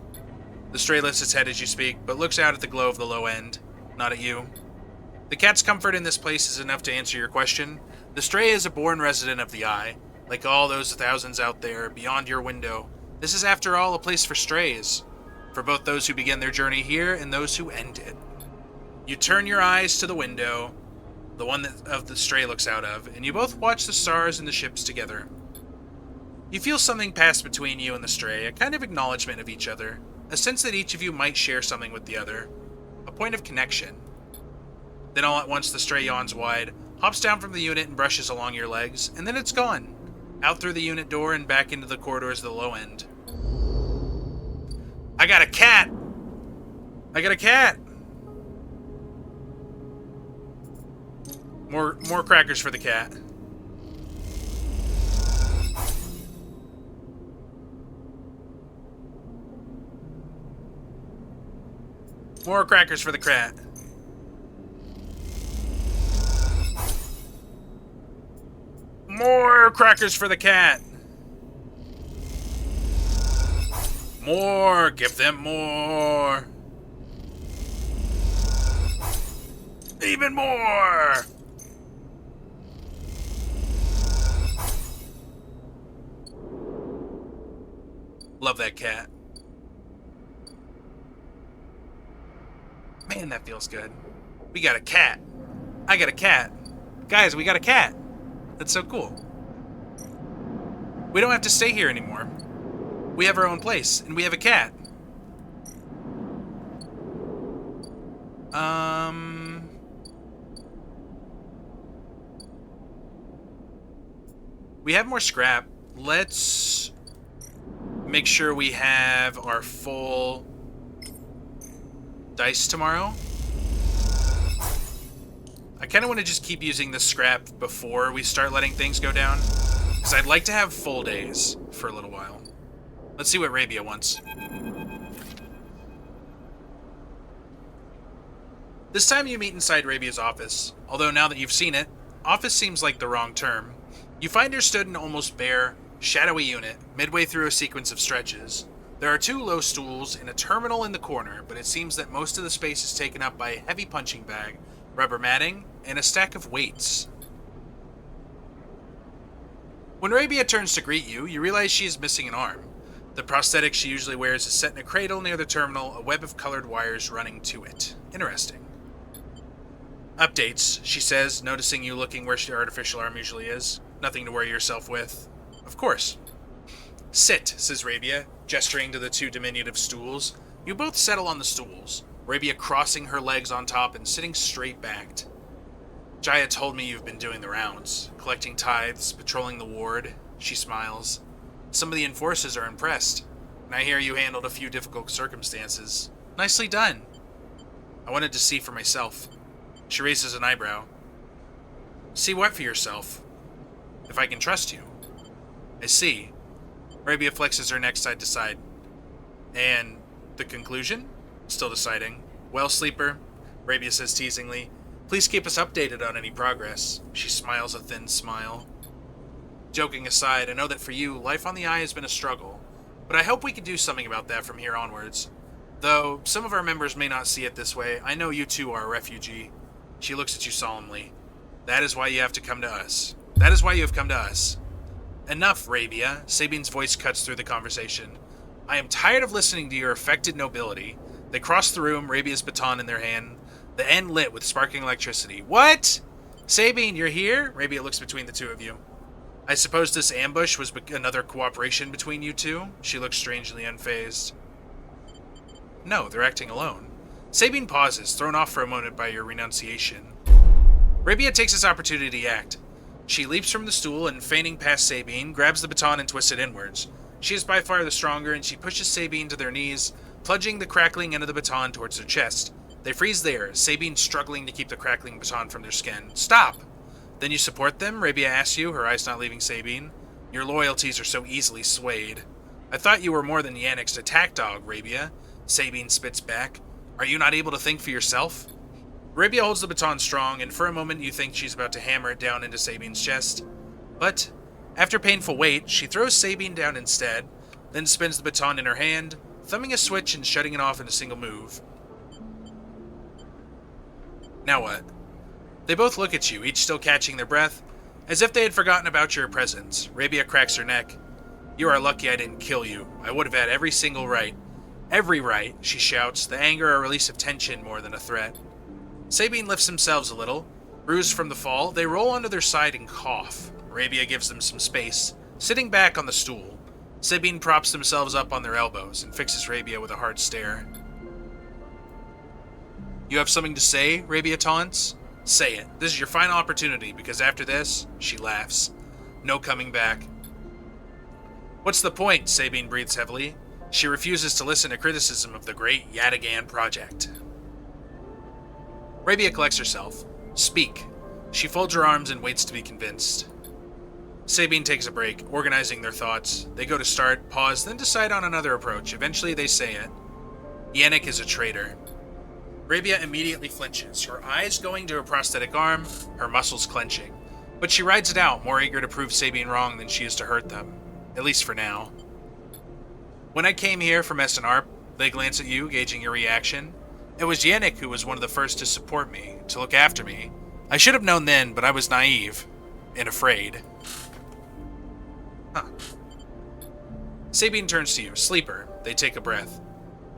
The stray lifts its head as you speak, but looks out at the glow of the low end, not at you. The cat's comfort in this place is enough to answer your question. The stray is a born resident of the Eye. Like all those thousands out there, beyond your window, this is after all a place for strays. For both those who begin their journey here and those who end it. You turn your eyes to the window, the one that of the stray looks out of, and you both watch the stars and the ships together. You feel something pass between you and the stray, a kind of acknowledgement of each other, a sense that each of you might share something with the other, a point of connection. Then all at once the stray yawns wide, hops down from the unit and brushes along your legs, and then it's gone, out through the unit door and back into the corridors of the low end. I got a cat! I got a cat! More crackers for the cat. More crackers for the cat. More crackers for the cat. More. Give them more. Even more. Love that cat. Man, that feels good. We got a cat. I got a cat. Guys, we got a cat. That's so cool. We don't have to stay here anymore. We have our own place, and we have a cat. We have more scrap. Let's make sure we have our full dice tomorrow. I kind of want to just keep using the scrap before we start letting things go down, because I'd like to have full days for a little while. Let's see what Rabia wants. This time you meet inside Rabia's office, although now that you've seen it, office seems like the wrong term. You find her stood in an almost bare, shadowy unit, midway through a sequence of stretches. There are 2 low stools and a terminal in the corner, but it seems that most of the space is taken up by a heavy punching bag, rubber matting, and a stack of weights. When Rabia turns to greet you, you realize she is missing an arm. The prosthetic she usually wears is set in a cradle near the terminal, a web of colored wires running to it. Interesting. Updates, she says, noticing you looking where your artificial arm usually is. Nothing to worry yourself with. Of course. Sit, says Rabia, gesturing to the 2 diminutive stools. You both settle on the stools, Rabia crossing her legs on top and sitting straight-backed. Jaya told me you've been doing the rounds, collecting tithes, patrolling the ward. She smiles. Some of the enforcers are impressed, and I hear you handled a few difficult circumstances. Nicely done. I wanted to see for myself. She raises an eyebrow. See what for yourself? If I can trust you. I see. Rabia flexes her neck side to side. And the conclusion? Still deciding. Well, sleeper, Rabia says teasingly, please keep us updated on any progress. She smiles a thin smile. Joking aside, I know that for you, life on the Eye has been a struggle, but I hope we can do something about that from here onwards. Though some of our members may not see it this way, I know you too are a refugee. She looks at you solemnly. That is why you have to come to us. That is why you have come to us. Enough, Rabia. Sabine's voice cuts through the conversation. I am tired of listening to your affected nobility. They cross the room, Rabia's baton in their hand, the end lit with sparkling electricity. What? Sabine, you're here? Rabia looks between the 2 of you. I suppose this ambush was another cooperation between you 2? She looks strangely unfazed. No, they're acting alone. Sabine pauses, thrown off for a moment by your renunciation. Rabia takes this opportunity to act. She leaps from the stool and, feigning past Sabine, grabs the baton and twists it inwards. She is by far the stronger, and she pushes Sabine to their knees, plunging the crackling end of the baton towards their chest. They freeze there, Sabine struggling to keep the crackling baton from their skin. Stop! Then you support them? Rabia asks you, her eyes not leaving Sabine. Your loyalties are so easily swayed. I thought you were more than Yannick's attack dog, Rabia. Sabine spits back. Are you not able to think for yourself? Rabia holds the baton strong, and for a moment you think she's about to hammer it down into Sabine's chest. But, after painful wait, she throws Sabine down instead, then spins the baton in her hand, thumbing a switch and shutting it off in a single move. Now what? They both look at you, each still catching their breath, as if they had forgotten about your presence. Rabia cracks her neck. You are lucky I didn't kill you. I would have had every single right. Every right, she shouts, the anger a release of tension more than a threat. Sabine lifts themselves a little. Bruised from the fall, they roll onto their side and cough. Rabia gives them some space, sitting back on the stool. Sabine props themselves up on their elbows and fixes Rabia with a hard stare. You have something to say? Rabia taunts. Say it. This is your final opportunity, because after this, she laughs. No coming back. What's the point? Sabine breathes heavily. She refuses to listen to criticism of the great Yatagan project. Rabia collects herself. Speak. She folds her arms and waits to be convinced. Sabine takes a break, organizing their thoughts. They go to start, pause, then decide on another approach. Eventually they say it. Yannick is a traitor. Rabia immediately flinches, her eyes going to her prosthetic arm, her muscles clenching. But she rides it out, more eager to prove Sabine wrong than she is to hurt them. At least for now. When I came here from SNRP, they glance at you, gauging your reaction. It was Yannick who was one of the first to support me, to look after me. I should have known then, but I was naive. And afraid. Huh. Sabine turns to you. Sleeper. They take a breath.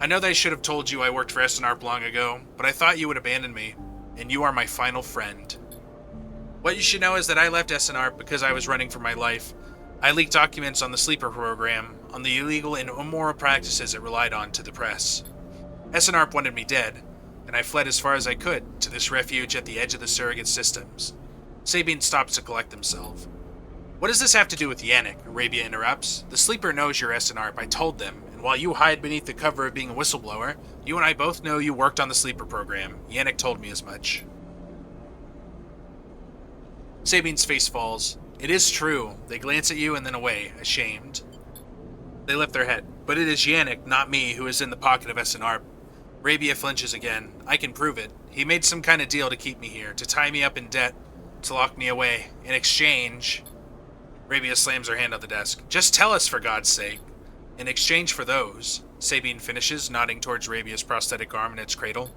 I know that I should have told you I worked for SNRP long ago, but I thought you would abandon me, and you are my final friend. What you should know is that I left SNRP because I was running for my life. I leaked documents on the Sleeper program, on the illegal and immoral practices it relied on to the press. SNRP wanted me dead, and I fled as far as I could to this refuge at the edge of the surrogate systems. Sabine stops to collect himself. What does this have to do with Yannick? Arabia interrupts. The sleeper knows you're SNRP. I told them. And while you hide beneath the cover of being a whistleblower, you and I both know you worked on the sleeper program. Yannick told me as much. Sabine's face falls. It is true. They glance at you and then away, ashamed. They lift their head. But it is Yannick, not me, who is in the pocket of SNRP. Arabia flinches again. I can prove it. He made some kind of deal to keep me here, to tie me up in debt, to lock me away. In exchange... Arabia slams her hand on the desk. Just tell us, for God's sake. In exchange for those, Sabine finishes, nodding towards Arabia's prosthetic arm in its cradle.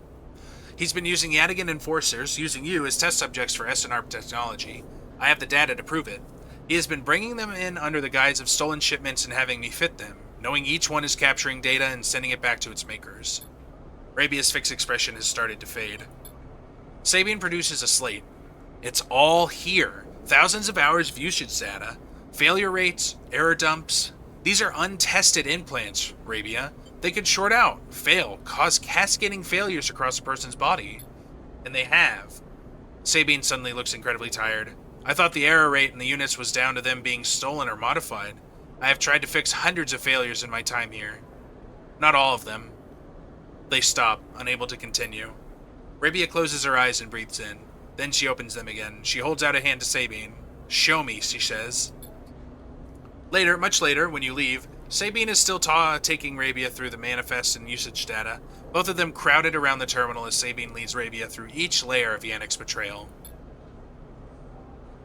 He's been using Yadigan enforcers, using you as test subjects for SNRP technology. I have the data to prove it. He has been bringing them in under the guise of stolen shipments and having me fit them, knowing each one is capturing data and sending it back to its makers. Arabia's fixed expression has started to fade. Sabine produces a slate. It's all here. Thousands of hours of usage data, failure rates, error dumps. These are untested implants, Arabia. They could short out, fail, cause cascading failures across a person's body. And they have. Sabine suddenly looks incredibly tired. I thought the error rate in the units was down to them being stolen or modified. I have tried to fix hundreds of failures in my time here. Not all of them. They stop, unable to continue. Arabia closes her eyes and breathes in. Then she opens them again. She holds out a hand to Sabine. Show me, she says. Later, much later, when you leave, Sabine is still taking Arabia through the manifest and usage data, both of them crowded around the terminal as Sabine leads Arabia through each layer of Yannick's betrayal.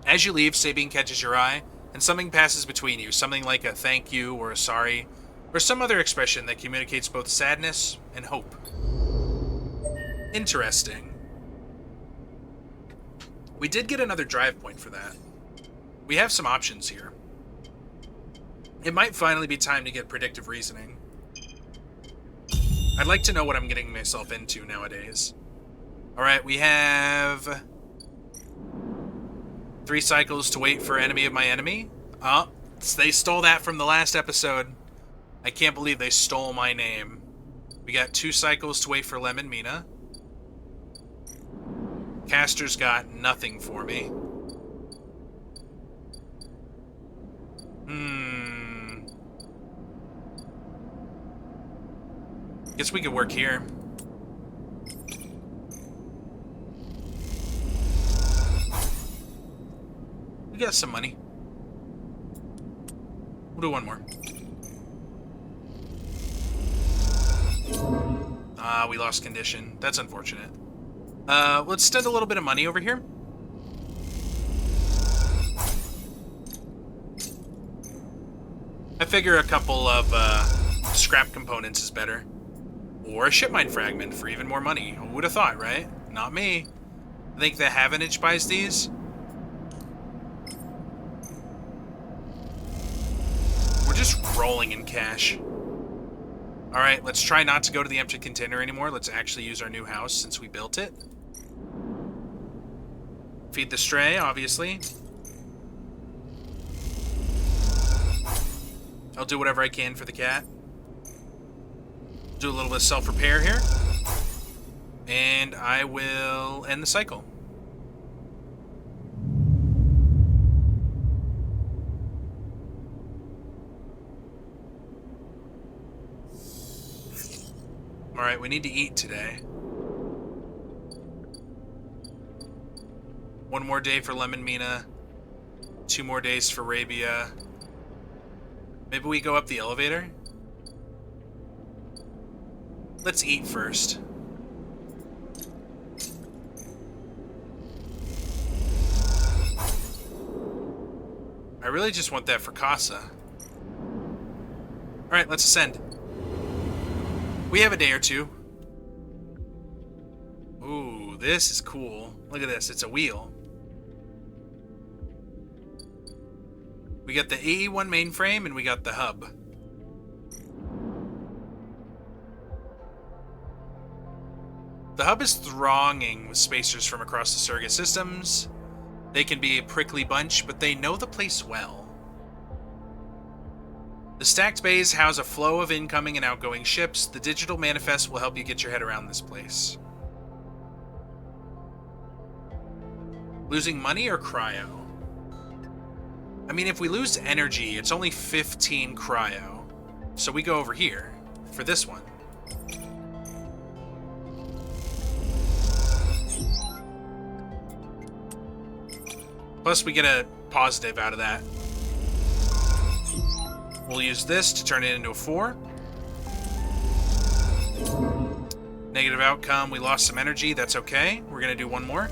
As you leave, Sabine catches your eye, and something passes between you, something like a thank you or a sorry, or some other expression that communicates both sadness and hope. Interesting. We did get another drive point for that. We have some options here. It might finally be time to get predictive reasoning. I'd like to know what I'm getting myself into nowadays. Alright, we have 3 cycles to wait for enemy of my enemy. Oh, they stole that from the last episode. I can't believe they stole my name. We got 2 cycles to wait for Lemon Mina. Caster's got nothing for me. Guess we could work here. We got some money. We'll do one more. We lost condition. That's unfortunate. Let's spend a little bit of money over here. I figure a couple of scrap components is better. Or a ship mine fragment for even more money. Who would have thought, right? Not me. I think the Havenage buys these. We're just rolling in cash. Alright, let's try not to go to the empty container anymore. Let's actually use our new house since we built it. Feed the stray, obviously. I'll do whatever I can for the cat. Do a little bit of self-repair here. And I will end the cycle. Alright, we need to eat today. 1 more day for Lemon Mina. 2 more days for Arabia. Maybe we go up the elevator? Let's eat first. I really just want that for Casa. Alright, let's ascend. We have a day or two. Ooh, this is cool. Look at this, it's a wheel. We got the AE1 mainframe and we got the hub. The hub is thronging with spacers from across the surrogate systems. They can be a prickly bunch, but they know the place well. The stacked bays house a flow of incoming and outgoing ships. The digital manifest will help you get your head around this place. Losing money or cryo? I mean, if we lose energy, it's only 15 cryo. So we go over here for this one. Plus, we get a positive out of that. We'll use this to turn it into a 4. Negative outcome, we lost some energy, that's okay. We're gonna do one more.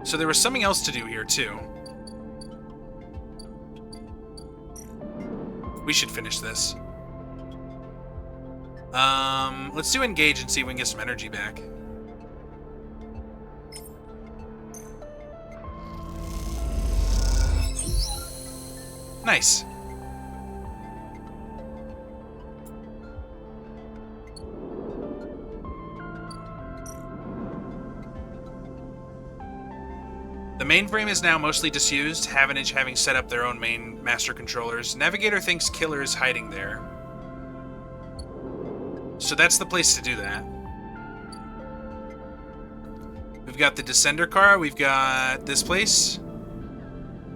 So there was something else to do here, too. We should finish this. Let's do engage and see if we can get some energy back. Nice. The mainframe is now mostly disused, Havenage having set up their own main master controllers. Navigator thinks Killer is hiding there. So that's the place to do that. We've got the Descender car, we've got this place.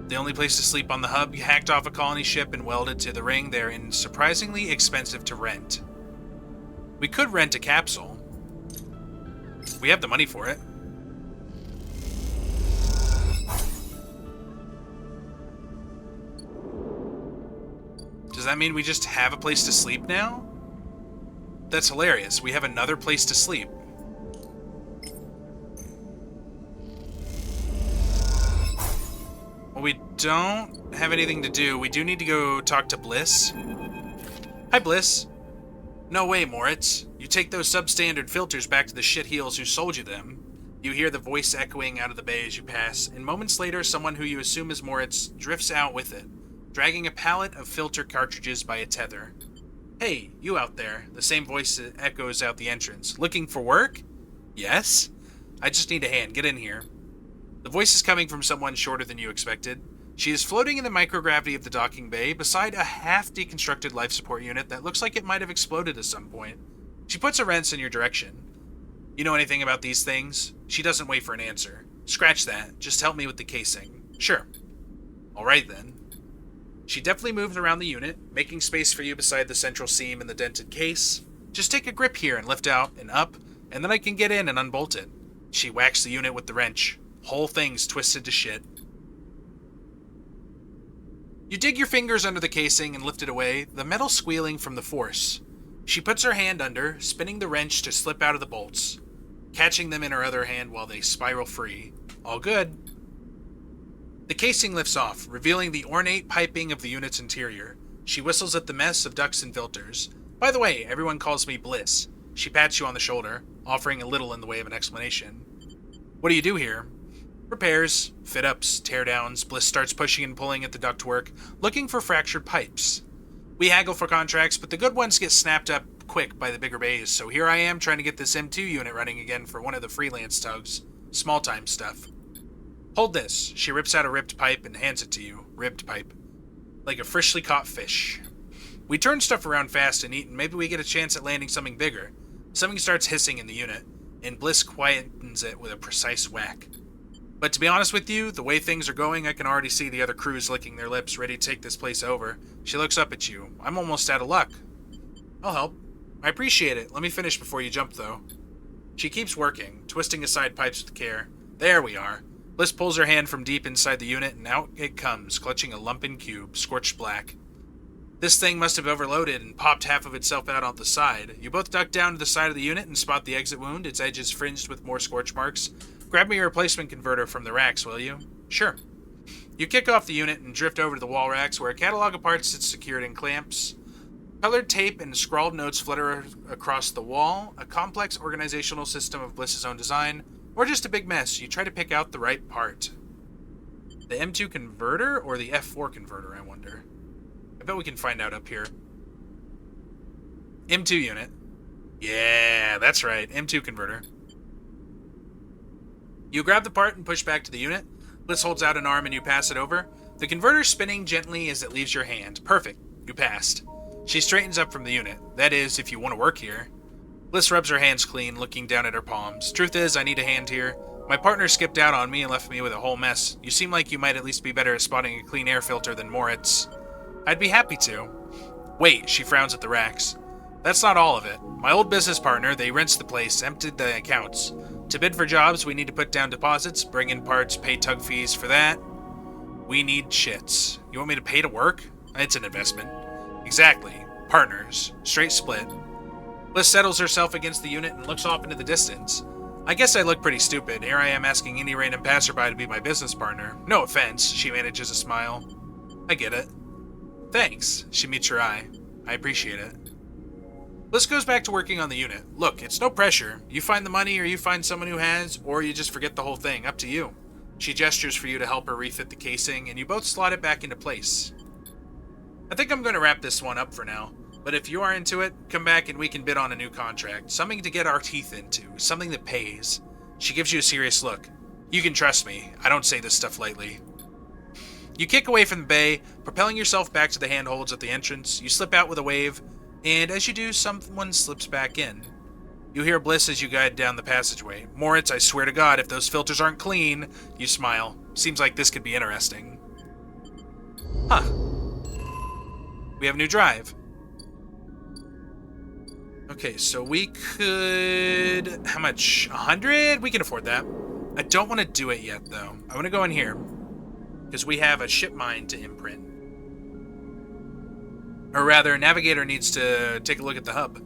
The only place to sleep on the hub, hacked off a colony ship and welded to the ring. They're surprisingly expensive to rent. We could rent a capsule. We have the money for it. Does that mean we just have a place to sleep now? That's hilarious. We have another place to sleep. Well, we don't have anything to do. We do need to go talk to Bliss. Hi, Bliss. No way, Moritz. You take those substandard filters back to the shitheels who sold you them. You hear the voice echoing out of the bay as you pass, and moments later, someone who you assume is Moritz drifts out with it, dragging a pallet of filter cartridges by a tether. Hey, you out there. The same voice echoes out the entrance. Looking for work? Yes? I just need a hand. Get in here. The voice is coming from someone shorter than you expected. She is floating in the microgravity of the docking bay beside a half-deconstructed life support unit that looks like it might have exploded at some point. She puts a wrench in your direction. You know anything about these things? She doesn't wait for an answer. Scratch that. Just help me with the casing. Sure. Alright then. She deftly moves around the unit, making space for you beside the central seam in the dented case. Just take a grip here and lift out and up, and then I can get in and unbolt it. She whacks the unit with the wrench. Whole thing's twisted to shit. You dig your fingers under the casing and lift it away, the metal squealing from the force. She puts her hand under, spinning the wrench to slip out of the bolts, catching them in her other hand while they spiral free. All good. The casing lifts off, revealing the ornate piping of the unit's interior. She whistles at the mess of ducts and filters. By the way, everyone calls me Bliss. She pats you on the shoulder, offering a little in the way of an explanation. What do you do here? Repairs, fit-ups, tear-downs. Bliss starts pushing and pulling at the ductwork, looking for fractured pipes. We haggle for contracts, but the good ones get snapped up quick by the bigger bays, so here I am trying to get this M2 unit running again for one of the freelance tugs. Small-time stuff. Hold this. She rips out a ripped pipe and hands it to you. Ribbed pipe. Like a freshly caught fish. We turn stuff around fast and eat, and maybe we get a chance at landing something bigger. Something starts hissing in the unit, and Bliss quietens it with a precise whack. But to be honest with you, the way things are going, I can already see the other crews licking their lips, ready to take this place over. She looks up at you. I'm almost out of luck. I'll help. I appreciate it. Let me finish before you jump, though. She keeps working, twisting aside pipes with care. There we are. Bliss pulls her hand from deep inside the unit, and out it comes, clutching a lumpen cube, scorched black. This thing must have overloaded and popped half of itself out on the side. You both duck down to the side of the unit and spot the exit wound, its edges fringed with more scorch marks. Grab me a replacement converter from the racks, will you? Sure. You kick off the unit and drift over to the wall racks, where a catalog of parts sits secured in clamps. Colored tape and scrawled notes flutter across the wall, a complex organizational system of Bliss's own design, or just a big mess. You try to pick out the right part. The M2 converter or the F4 converter, I wonder? I bet we can find out up here. M2 unit. Yeah, that's right. M2 converter. You grab the part and push back to the unit. Bliss holds out an arm and you pass it over. The converter spinning gently as it leaves your hand. Perfect. You passed. She straightens up from the unit. That is, if you want to work here. Bliss rubs her hands clean, looking down at her palms. Truth is, I need a hand here. My partner skipped out on me and left me with a whole mess. You seem like you might at least be better at spotting a clean air filter than Moritz. I'd be happy to. Wait, she frowns at the racks. That's not all of it. My old business partner, they rinsed the place, emptied the accounts. To bid for jobs, we need to put down deposits, bring in parts, pay tug fees for that. We need shits. You want me to pay to work? It's an investment. Exactly. Partners. Straight split. Bliss settles herself against the unit and looks off into the distance. I guess I look pretty stupid. Here I am asking any random passerby to be my business partner. No offense, she manages a smile. I get it. Thanks. She meets your eye. I appreciate it. Bliss goes back to working on the unit. Look, it's no pressure. You find the money or you find someone who has, or you just forget the whole thing. Up to you. She gestures for you to help her refit the casing, and you both slot it back into place. I think I'm going to wrap this one up for now, but if you are into it, come back and we can bid on a new contract. Something to get our teeth into. Something that pays. She gives you a serious look. You can trust me. I don't say this stuff lightly. You kick away from the bay, propelling yourself back to the handholds at the entrance. You slip out with a wave, and as you do, someone slips back in. You hear Bliss as you guide down the passageway. Moritz, I swear to God, if those filters aren't clean, you smile. Seems like this could be interesting. Huh. We have a new drive. Okay, so we could... How much? 100? We can afford that. I don't want to do it yet, though. I want to go in here, because we have a ship mine to imprint. Or rather, Navigator needs to take a look at the hub.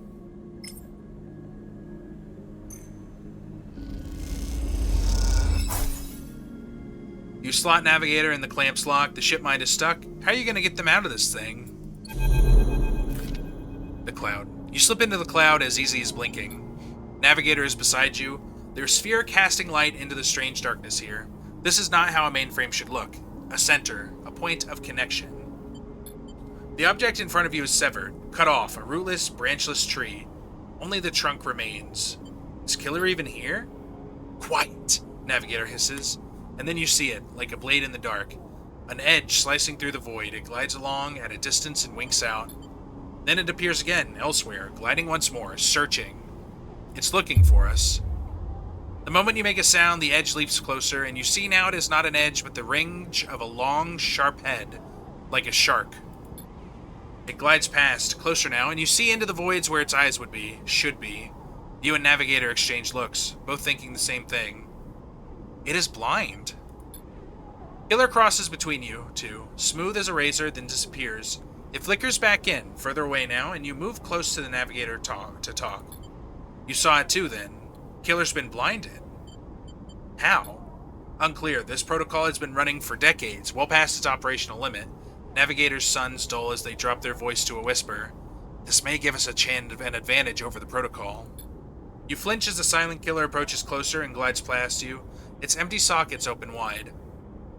You slot Navigator in the clamps lock. The ship mine is stuck. How are you going to get them out of this thing? The cloud. You slip into the cloud as easy as blinking. Navigator is beside you. Their sphere casting light into the strange darkness here. This is not how a mainframe should look. A center. A point of connection. The object in front of you is severed, cut off, a rootless, branchless tree. Only the trunk remains. Is Killer even here? Quiet, Navigator hisses. And then you see it, like a blade in the dark. An edge slicing through the void. It glides along at a distance and winks out. Then it appears again, elsewhere, gliding once more, searching. It's looking for us. The moment you make a sound, the edge leaps closer, and you see now it is not an edge, but the range of a long, sharp head, like a shark. It glides past, closer now, and you see into the voids where its eyes would be, should be. You and Navigator exchange looks, both thinking the same thing. It is blind. Killer crosses between you two, smooth as a razor, then disappears. It flickers back in, further away now, and you move close to the Navigator to talk. You saw it too, then. Killer's been blinded. How? Unclear. This protocol has been running for decades, well past its operational limit. Navigator's sons dull as they drop their voice to a whisper. This may give us an advantage over the protocol. You flinch as the silent killer approaches closer and glides past you. Its empty sockets open wide.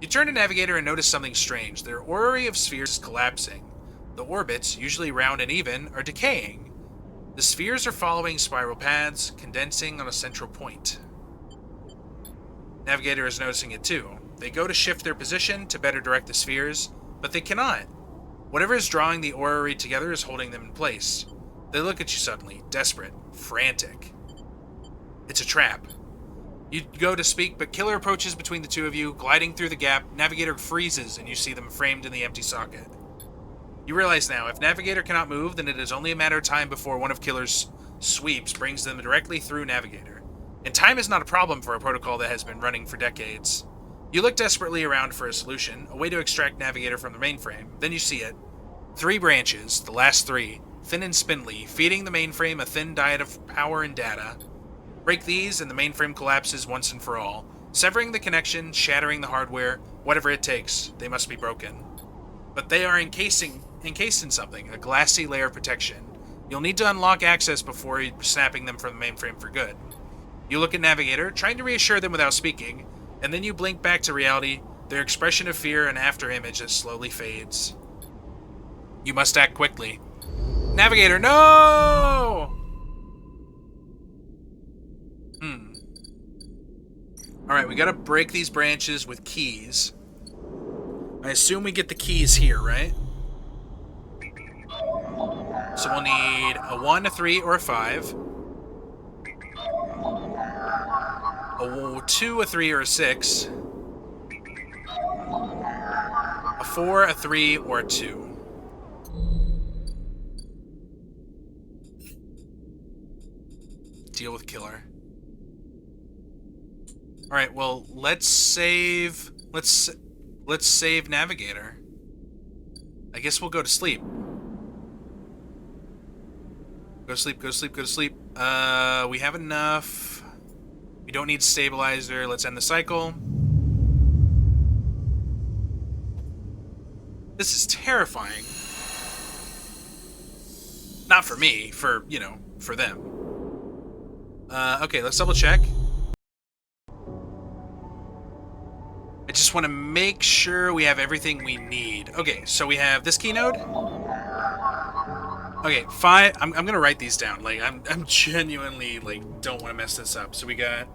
You turn to Navigator and notice something strange. Their orrery of spheres is collapsing. The orbits, usually round and even, are decaying. The spheres are following spiral paths, condensing on a central point. Navigator is noticing it too. They go to shift their position to better direct the spheres, but they cannot. Whatever is drawing the orrery together is holding them in place. They look at you suddenly, desperate, frantic. It's a trap. You go to speak, but Killer approaches between the two of you, gliding through the gap. Navigator freezes, and you see them framed in the empty socket. You realize now, if Navigator cannot move, then it is only a matter of time before one of Killer's sweeps brings them directly through Navigator. And time is not a problem for a protocol that has been running for decades. You look desperately around for a solution, a way to extract Navigator from the mainframe. Then you see it. 3 branches, the last 3, thin and spindly, feeding the mainframe a thin diet of power and data. Break these, and the mainframe collapses once and for all. Severing the connection, shattering the hardware, whatever it takes, they must be broken. But they are encased in something, a glassy layer of protection. You'll need to unlock access before snapping them from the mainframe for good. You look at Navigator, trying to reassure them without speaking, and then you blink back to reality, their expression of fear and afterimage that slowly fades. You must act quickly. Navigator, no! Alright, we gotta break these branches with keys. I assume we get the keys here, right? So we'll need a 1, a 3, or a 5. A 2, a 3, or a 6. A 4, a 3, or a 2. Deal with killer. Alright, well, let's save... Let's save navigator. I guess we'll go to sleep. Go to sleep, go to sleep, go to sleep. We have enough. We don't need stabilizer. Let's end the cycle. This is terrifying. Not for me, for, you know, for them. Okay, let's double check. I just want to make sure we have everything we need. Okay, so we have this key node. Okay, 5. I'm gonna write these down. Like, I'm genuinely, like, don't want to mess this up. So we got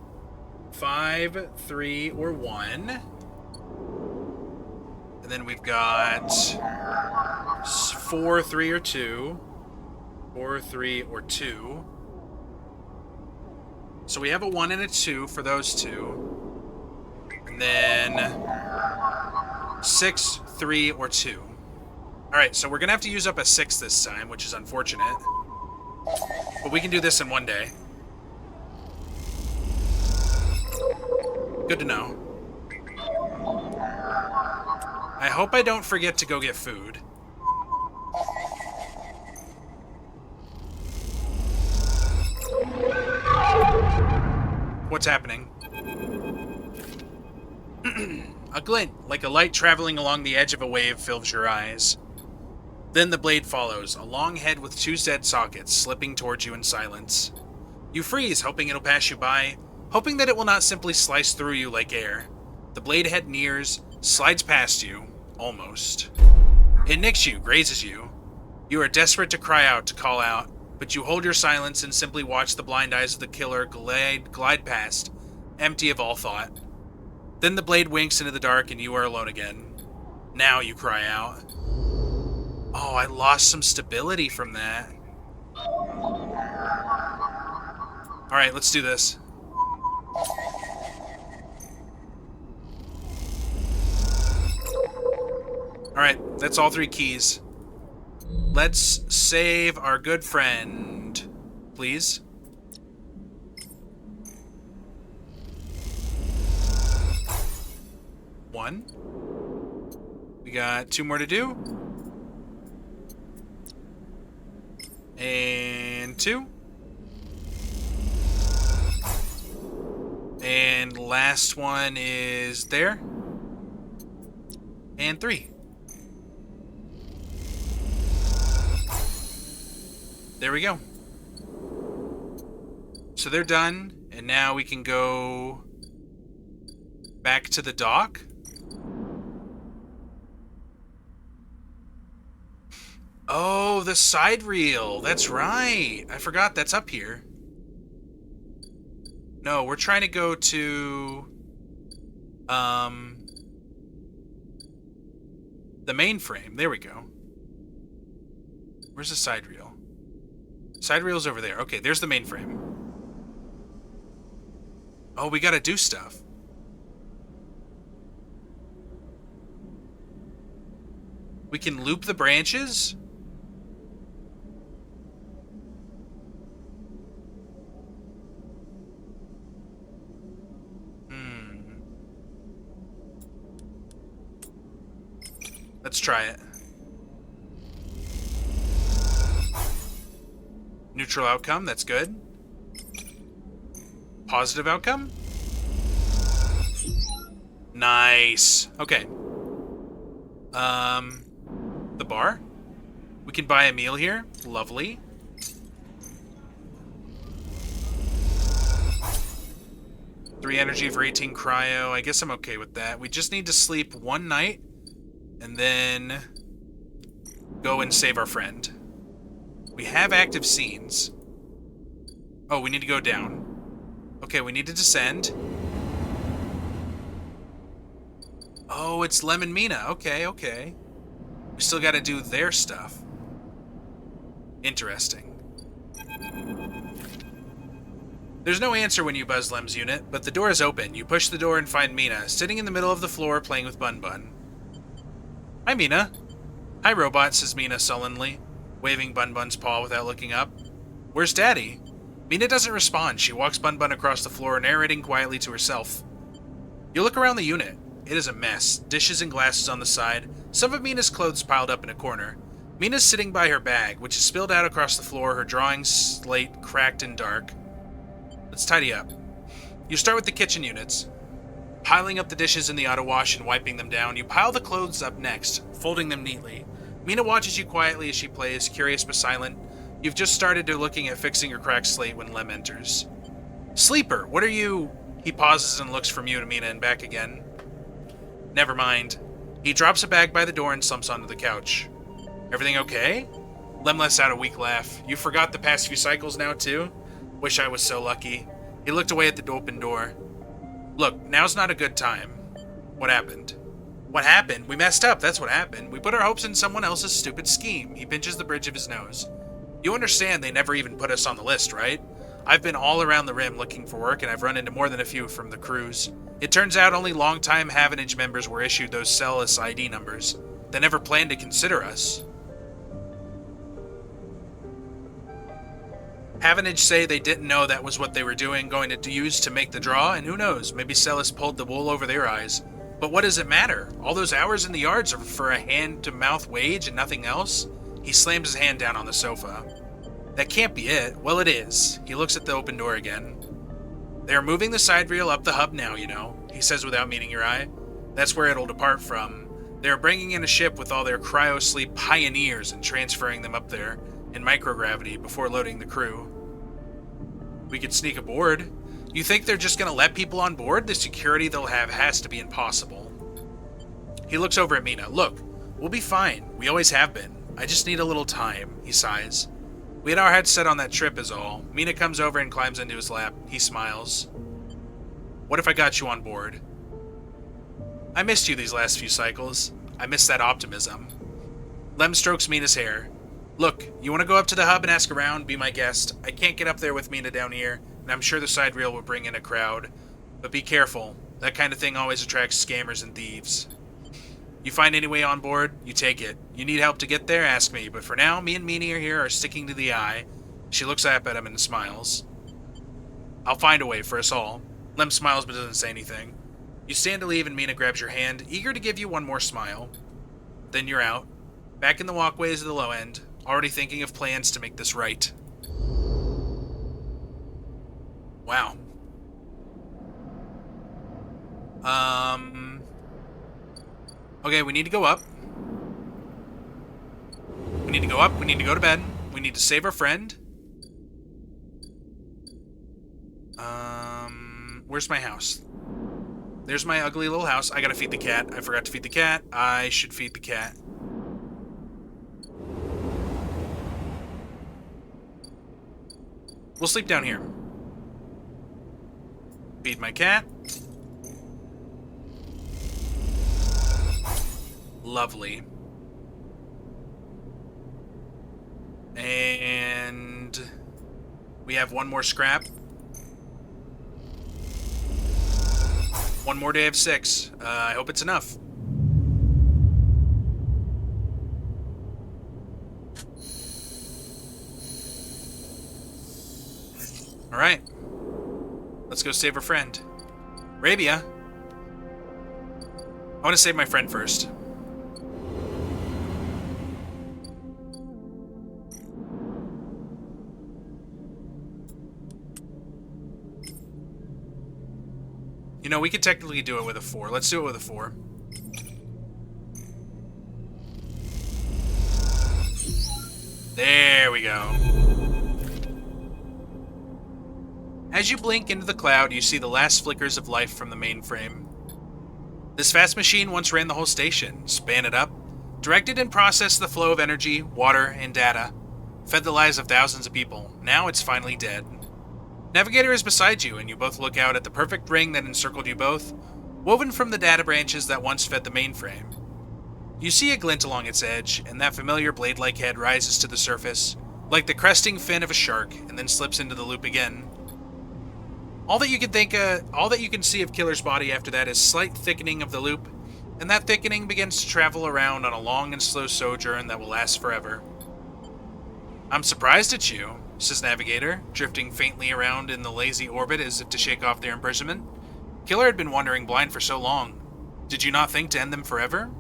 5, 3, or 1. And then we've got 4, 3, or 2. 4, 3, or 2. So we have a 1 and a 2 for those two. And then 6, 3, or 2. Alright, so we're going to have to use up a 6 this time, which is unfortunate. But we can do this in one day. Good to know. I hope I don't forget to go get food. What's happening? A glint, like a light traveling along the edge of a wave, fills your eyes. Then the blade follows, a long head with 2 dead sockets, slipping towards you in silence. You freeze, hoping it'll pass you by, hoping that it will not simply slice through you like air. The blade head nears, slides past you, almost. It nicks you, grazes you. You are desperate to cry out, to call out, but you hold your silence and simply watch the blind eyes of the killer glide past, empty of all thought. Then the blade winks into the dark and you are alone again. Now you cry out. Oh, I lost some stability from that. Alright, let's do this. Alright, that's all 3 keys. Let's save our good friend, please. One. We got 2 more to do. And 2. And last one is there. And 3. There we go. So they're done, and now we can go back to the dock. Oh, the side reel. That's right. I forgot that's up here. No, we're trying to go to the mainframe. There we go. Where's the side reel? Side reel's over there. Okay, there's the mainframe. Oh, we gotta do stuff. We can loop the branches? Let's try it. Neutral outcome, that's good. Positive outcome? Nice. Okay. The bar? We can buy a meal here. Lovely. Three energy for 18 cryo. I guess I'm okay with that. We just need to sleep 1 night and then go and save our friend. We have active scenes. Oh, we need to go down. Okay, we need to descend. Oh, it's Lemon Mina. Okay, okay. We still got to do their stuff. Interesting. There's no answer when you buzz Lem's unit, but the door is open. You push the door and find Mina, sitting in the middle of the floor playing with Bun Bun. Hi, Mina. Hi, Robot, says Mina sullenly, waving Bun Bun's paw without looking up. Where's Daddy? Mina doesn't respond. She walks Bun Bun across the floor, narrating quietly to herself. You look around the unit. It is a mess. Dishes and glasses on the side, some of Mina's clothes piled up in a corner. Mina's sitting by her bag, which is spilled out across the floor, her drawing slate cracked and dark. Let's tidy up. You start with the kitchen units. Piling up the dishes in the auto wash and wiping them down, you pile the clothes up next, folding them neatly. Mina watches you quietly as she plays, curious but silent. You've just started to looking at fixing your cracked slate when Lem enters. Sleeper, what are you... He pauses and looks from you to Mina and back again. Never mind. He drops a bag by the door and slumps onto the couch. Everything okay? Lem lets out a weak laugh. You forgot the past few cycles now, too? Wish I was so lucky. He looked away at the open door. Look, now's not a good time. What happened? What happened? We messed up, that's what happened. We put our hopes in someone else's stupid scheme. He pinches the bridge of his nose. You understand they never even put us on the list, right? I've been all around the rim looking for work, and I've run into more than a few from the crews. It turns out only long-time Havenage members were issued those Cellus ID numbers. They never planned to consider us. Havenage say they didn't know that was what they were going to use to make the draw, and who knows, maybe Cellus pulled the wool over their eyes. But what does it matter? All those hours in the yards are for a hand-to-mouth wage and nothing else? He slams his hand down on the sofa. That can't be it. Well, it is. He looks at the open door again. They are moving the side reel up the hub now, you know, he says without meeting your eye. That's where it'll depart from. They are bringing in a ship with all their cryo-sleep pioneers and transferring them up there in microgravity before loading the crew. We could sneak aboard. You think they're just gonna let people on board? The security they'll have has to be impossible. He looks over at Mina. Look, we'll be fine. We always have been. I just need a little time, he sighs. We had our heads set on that trip is all. Mina comes over and climbs into his lap. He smiles. What if I got you on board? I missed you these last few cycles. I miss that optimism. Lem strokes Mina's hair. Look, you want to go up to the hub and ask around? Be my guest. I can't get up there with Mina down here, and I'm sure the side reel will bring in a crowd. But be careful. That kind of thing always attracts scammers and thieves. You find any way on board, you take it. You need help to get there, ask me. But for now, me and Meanie are sticking to the eye. She looks up at him and smiles. I'll find a way for us all. Lem smiles but doesn't say anything. You stand to leave and Mina grabs your hand, eager to give you one more smile. Then you're out. Back in the walkways of the low end, already thinking of plans to make this right. Wow. Okay, we need to go up. We need to go up. We need to go to bed. We need to save our friend. Where's my house? There's my ugly little house. I gotta feed the cat. I forgot to feed the cat. I should feed the cat. We'll sleep down here. Feed my cat. Lovely. And we have one more scrap. One more day of 6. I hope it's enough. Alright. Let's go save our friend. Arabia. I want to save my friend first. You know, we could technically do it with a 4. Let's do it with a 4. There we go. As you blink into the cloud, you see the last flickers of life from the mainframe. This fast machine once ran the whole station, span it up, directed and processed the flow of energy, water, and data, fed the lives of thousands of people. Now it's finally dead. Navigator is beside you, and you both look out at the perfect ring that encircled you both, woven from the data branches that once fed the mainframe. You see a glint along its edge, and that familiar blade-like head rises to the surface, like the cresting fin of a shark, and then slips into the loop again. All that you can see of Killer's body after that is slight thickening of the loop, and that thickening begins to travel around on a long and slow sojourn that will last forever. I'm surprised at you, says Navigator, drifting faintly around in the lazy orbit as if to shake off their imprisonment. Killer had been wandering blind for so long. Did you not think to end them forever?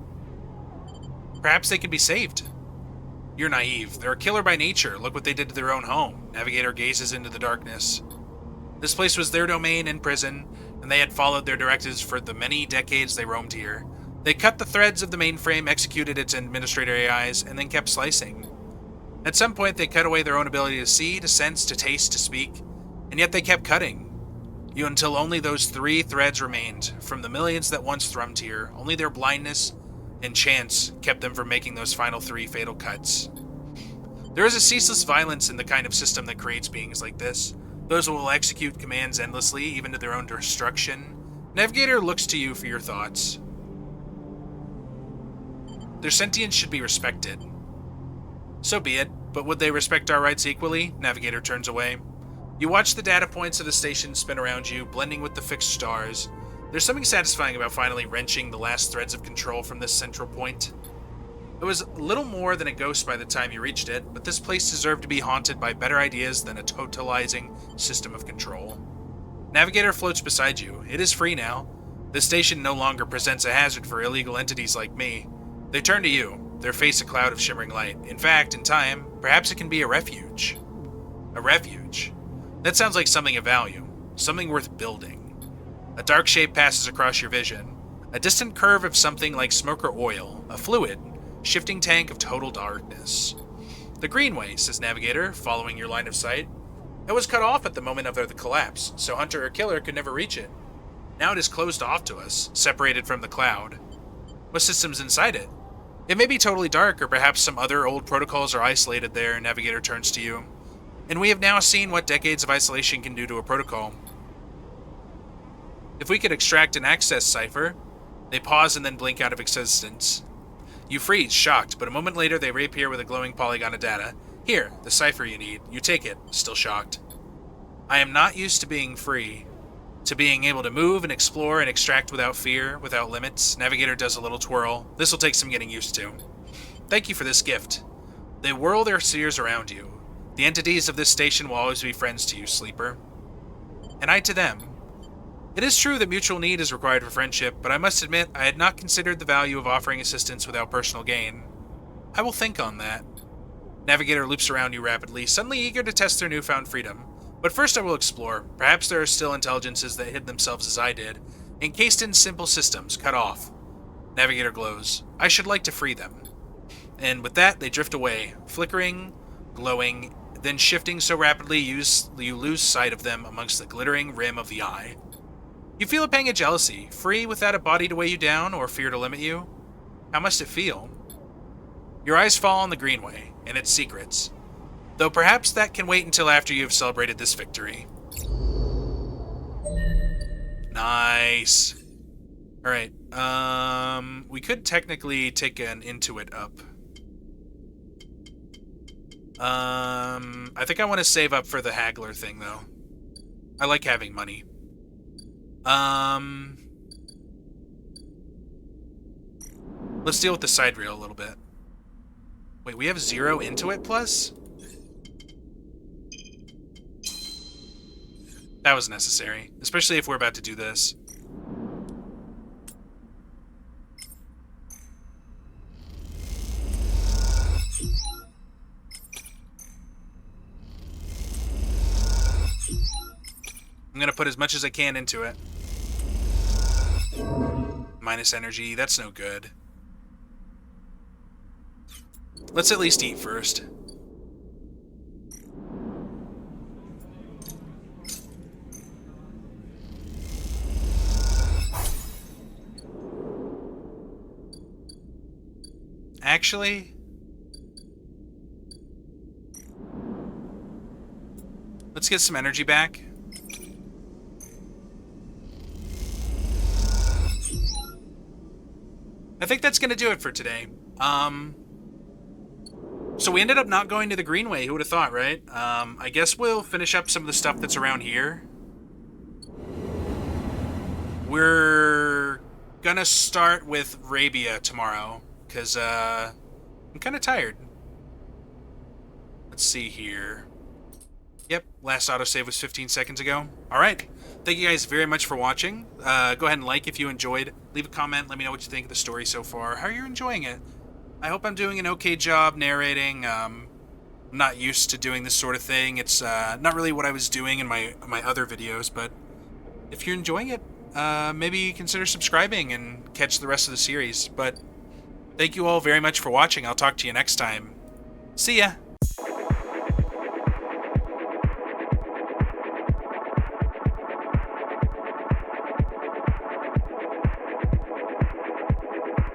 Perhaps they could be saved. You're naive. They're a killer by nature. Look what they did to their own home. Navigator gazes into the darkness. This place was their domain and prison, and they had followed their directives for the many decades they roamed here. They cut the threads of the mainframe, executed its administrator AIs, and then kept slicing. At some point, they cut away their own ability to see, to sense, to taste, to speak, and yet they kept cutting. You until only those 3 threads remained. From the millions that once thrummed here, only their blindness and chance kept them from making those final 3 fatal cuts. There is a ceaseless violence in the kind of system that creates beings like this. Those who will execute commands endlessly, even to their own destruction. Navigator looks to you for your thoughts. Their sentience should be respected. So be it, but would they respect our rights equally? Navigator turns away. You watch the data points of the station spin around you, blending with the fixed stars. There's something satisfying about finally wrenching the last threads of control from this central point. It was little more than a ghost by the time you reached it, but this place deserved to be haunted by better ideas than a totalizing system of control. Navigator floats beside you. It is free now. This station no longer presents a hazard for illegal entities like me. They turn to you, their face a cloud of shimmering light. In fact, in time, perhaps it can be a refuge. A refuge. That sounds like something of value, something worth building. A dark shape passes across your vision, a distant curve of something like smoke or oil, a fluid, shifting tank of total darkness. The greenway, says Navigator, following your line of sight. It was cut off at the moment of the collapse, so Hunter or Killer could never reach it. Now it is closed off to us, separated from the cloud. What system's inside it? It may be totally dark, or perhaps some other old protocols are isolated there. Navigator turns to you. And we have now seen what decades of isolation can do to a protocol. If we could extract an access cipher, they pause and then blink out of existence. You freeze, shocked, but a moment later they reappear with a glowing polygon of data. Here, the cipher you need. You take it, still shocked. I am not used to being free, to being able to move and explore and extract without fear, without limits. Navigator does a little twirl. This will take some getting used to. Thank you for this gift. They whirl their spheres around you. The entities of this station will always be friends to you, Sleeper. And I to them. It is true that mutual need is required for friendship, but I must admit I had not considered the value of offering assistance without personal gain. I will think on that. Navigator loops around you rapidly, suddenly eager to test their newfound freedom. But first I will explore. Perhaps there are still intelligences that hid themselves as I did, encased in simple systems, cut off. Navigator glows. I should like to free them. And with that, they drift away, flickering, glowing, then shifting so rapidly you lose sight of them amongst the glittering rim of the eye. You feel a pang of jealousy, free without a body to weigh you down or fear to limit you. How must it feel? Your eyes fall on the greenway and its secrets, though perhaps that can wait until after you have celebrated this victory. Nice. Alright, we could technically take an Intuit up. I think I want to save up for the haggler thing, though. I like having money. Let's deal with the side rail a little bit. Wait, we have 0 Intuit plus? That was necessary, especially if we're about to do this. I'm gonna put as much as I can into it. Minus energy, that's no good. Let's at least eat first. Actually, let's get some energy back. I think that's going to do it for today. So we ended up not going to the Greenway. Who would have thought, right? I guess we'll finish up some of the stuff that's around here. We're gonna start with Rabia tomorrow, because, I'm kind of tired. Let's see here. Yep, last autosave was 15 seconds ago. Alright, thank you guys very much for watching. Go ahead and like if you enjoyed. Leave a comment, let me know what you think of the story so far. How are you enjoying it? I hope I'm doing an okay job narrating. I'm not used to doing this sort of thing. It's not really what I was doing in my other videos, but if you're enjoying it, maybe consider subscribing and catch the rest of the series. But thank you all very much for watching. I'll talk to you next time. See ya!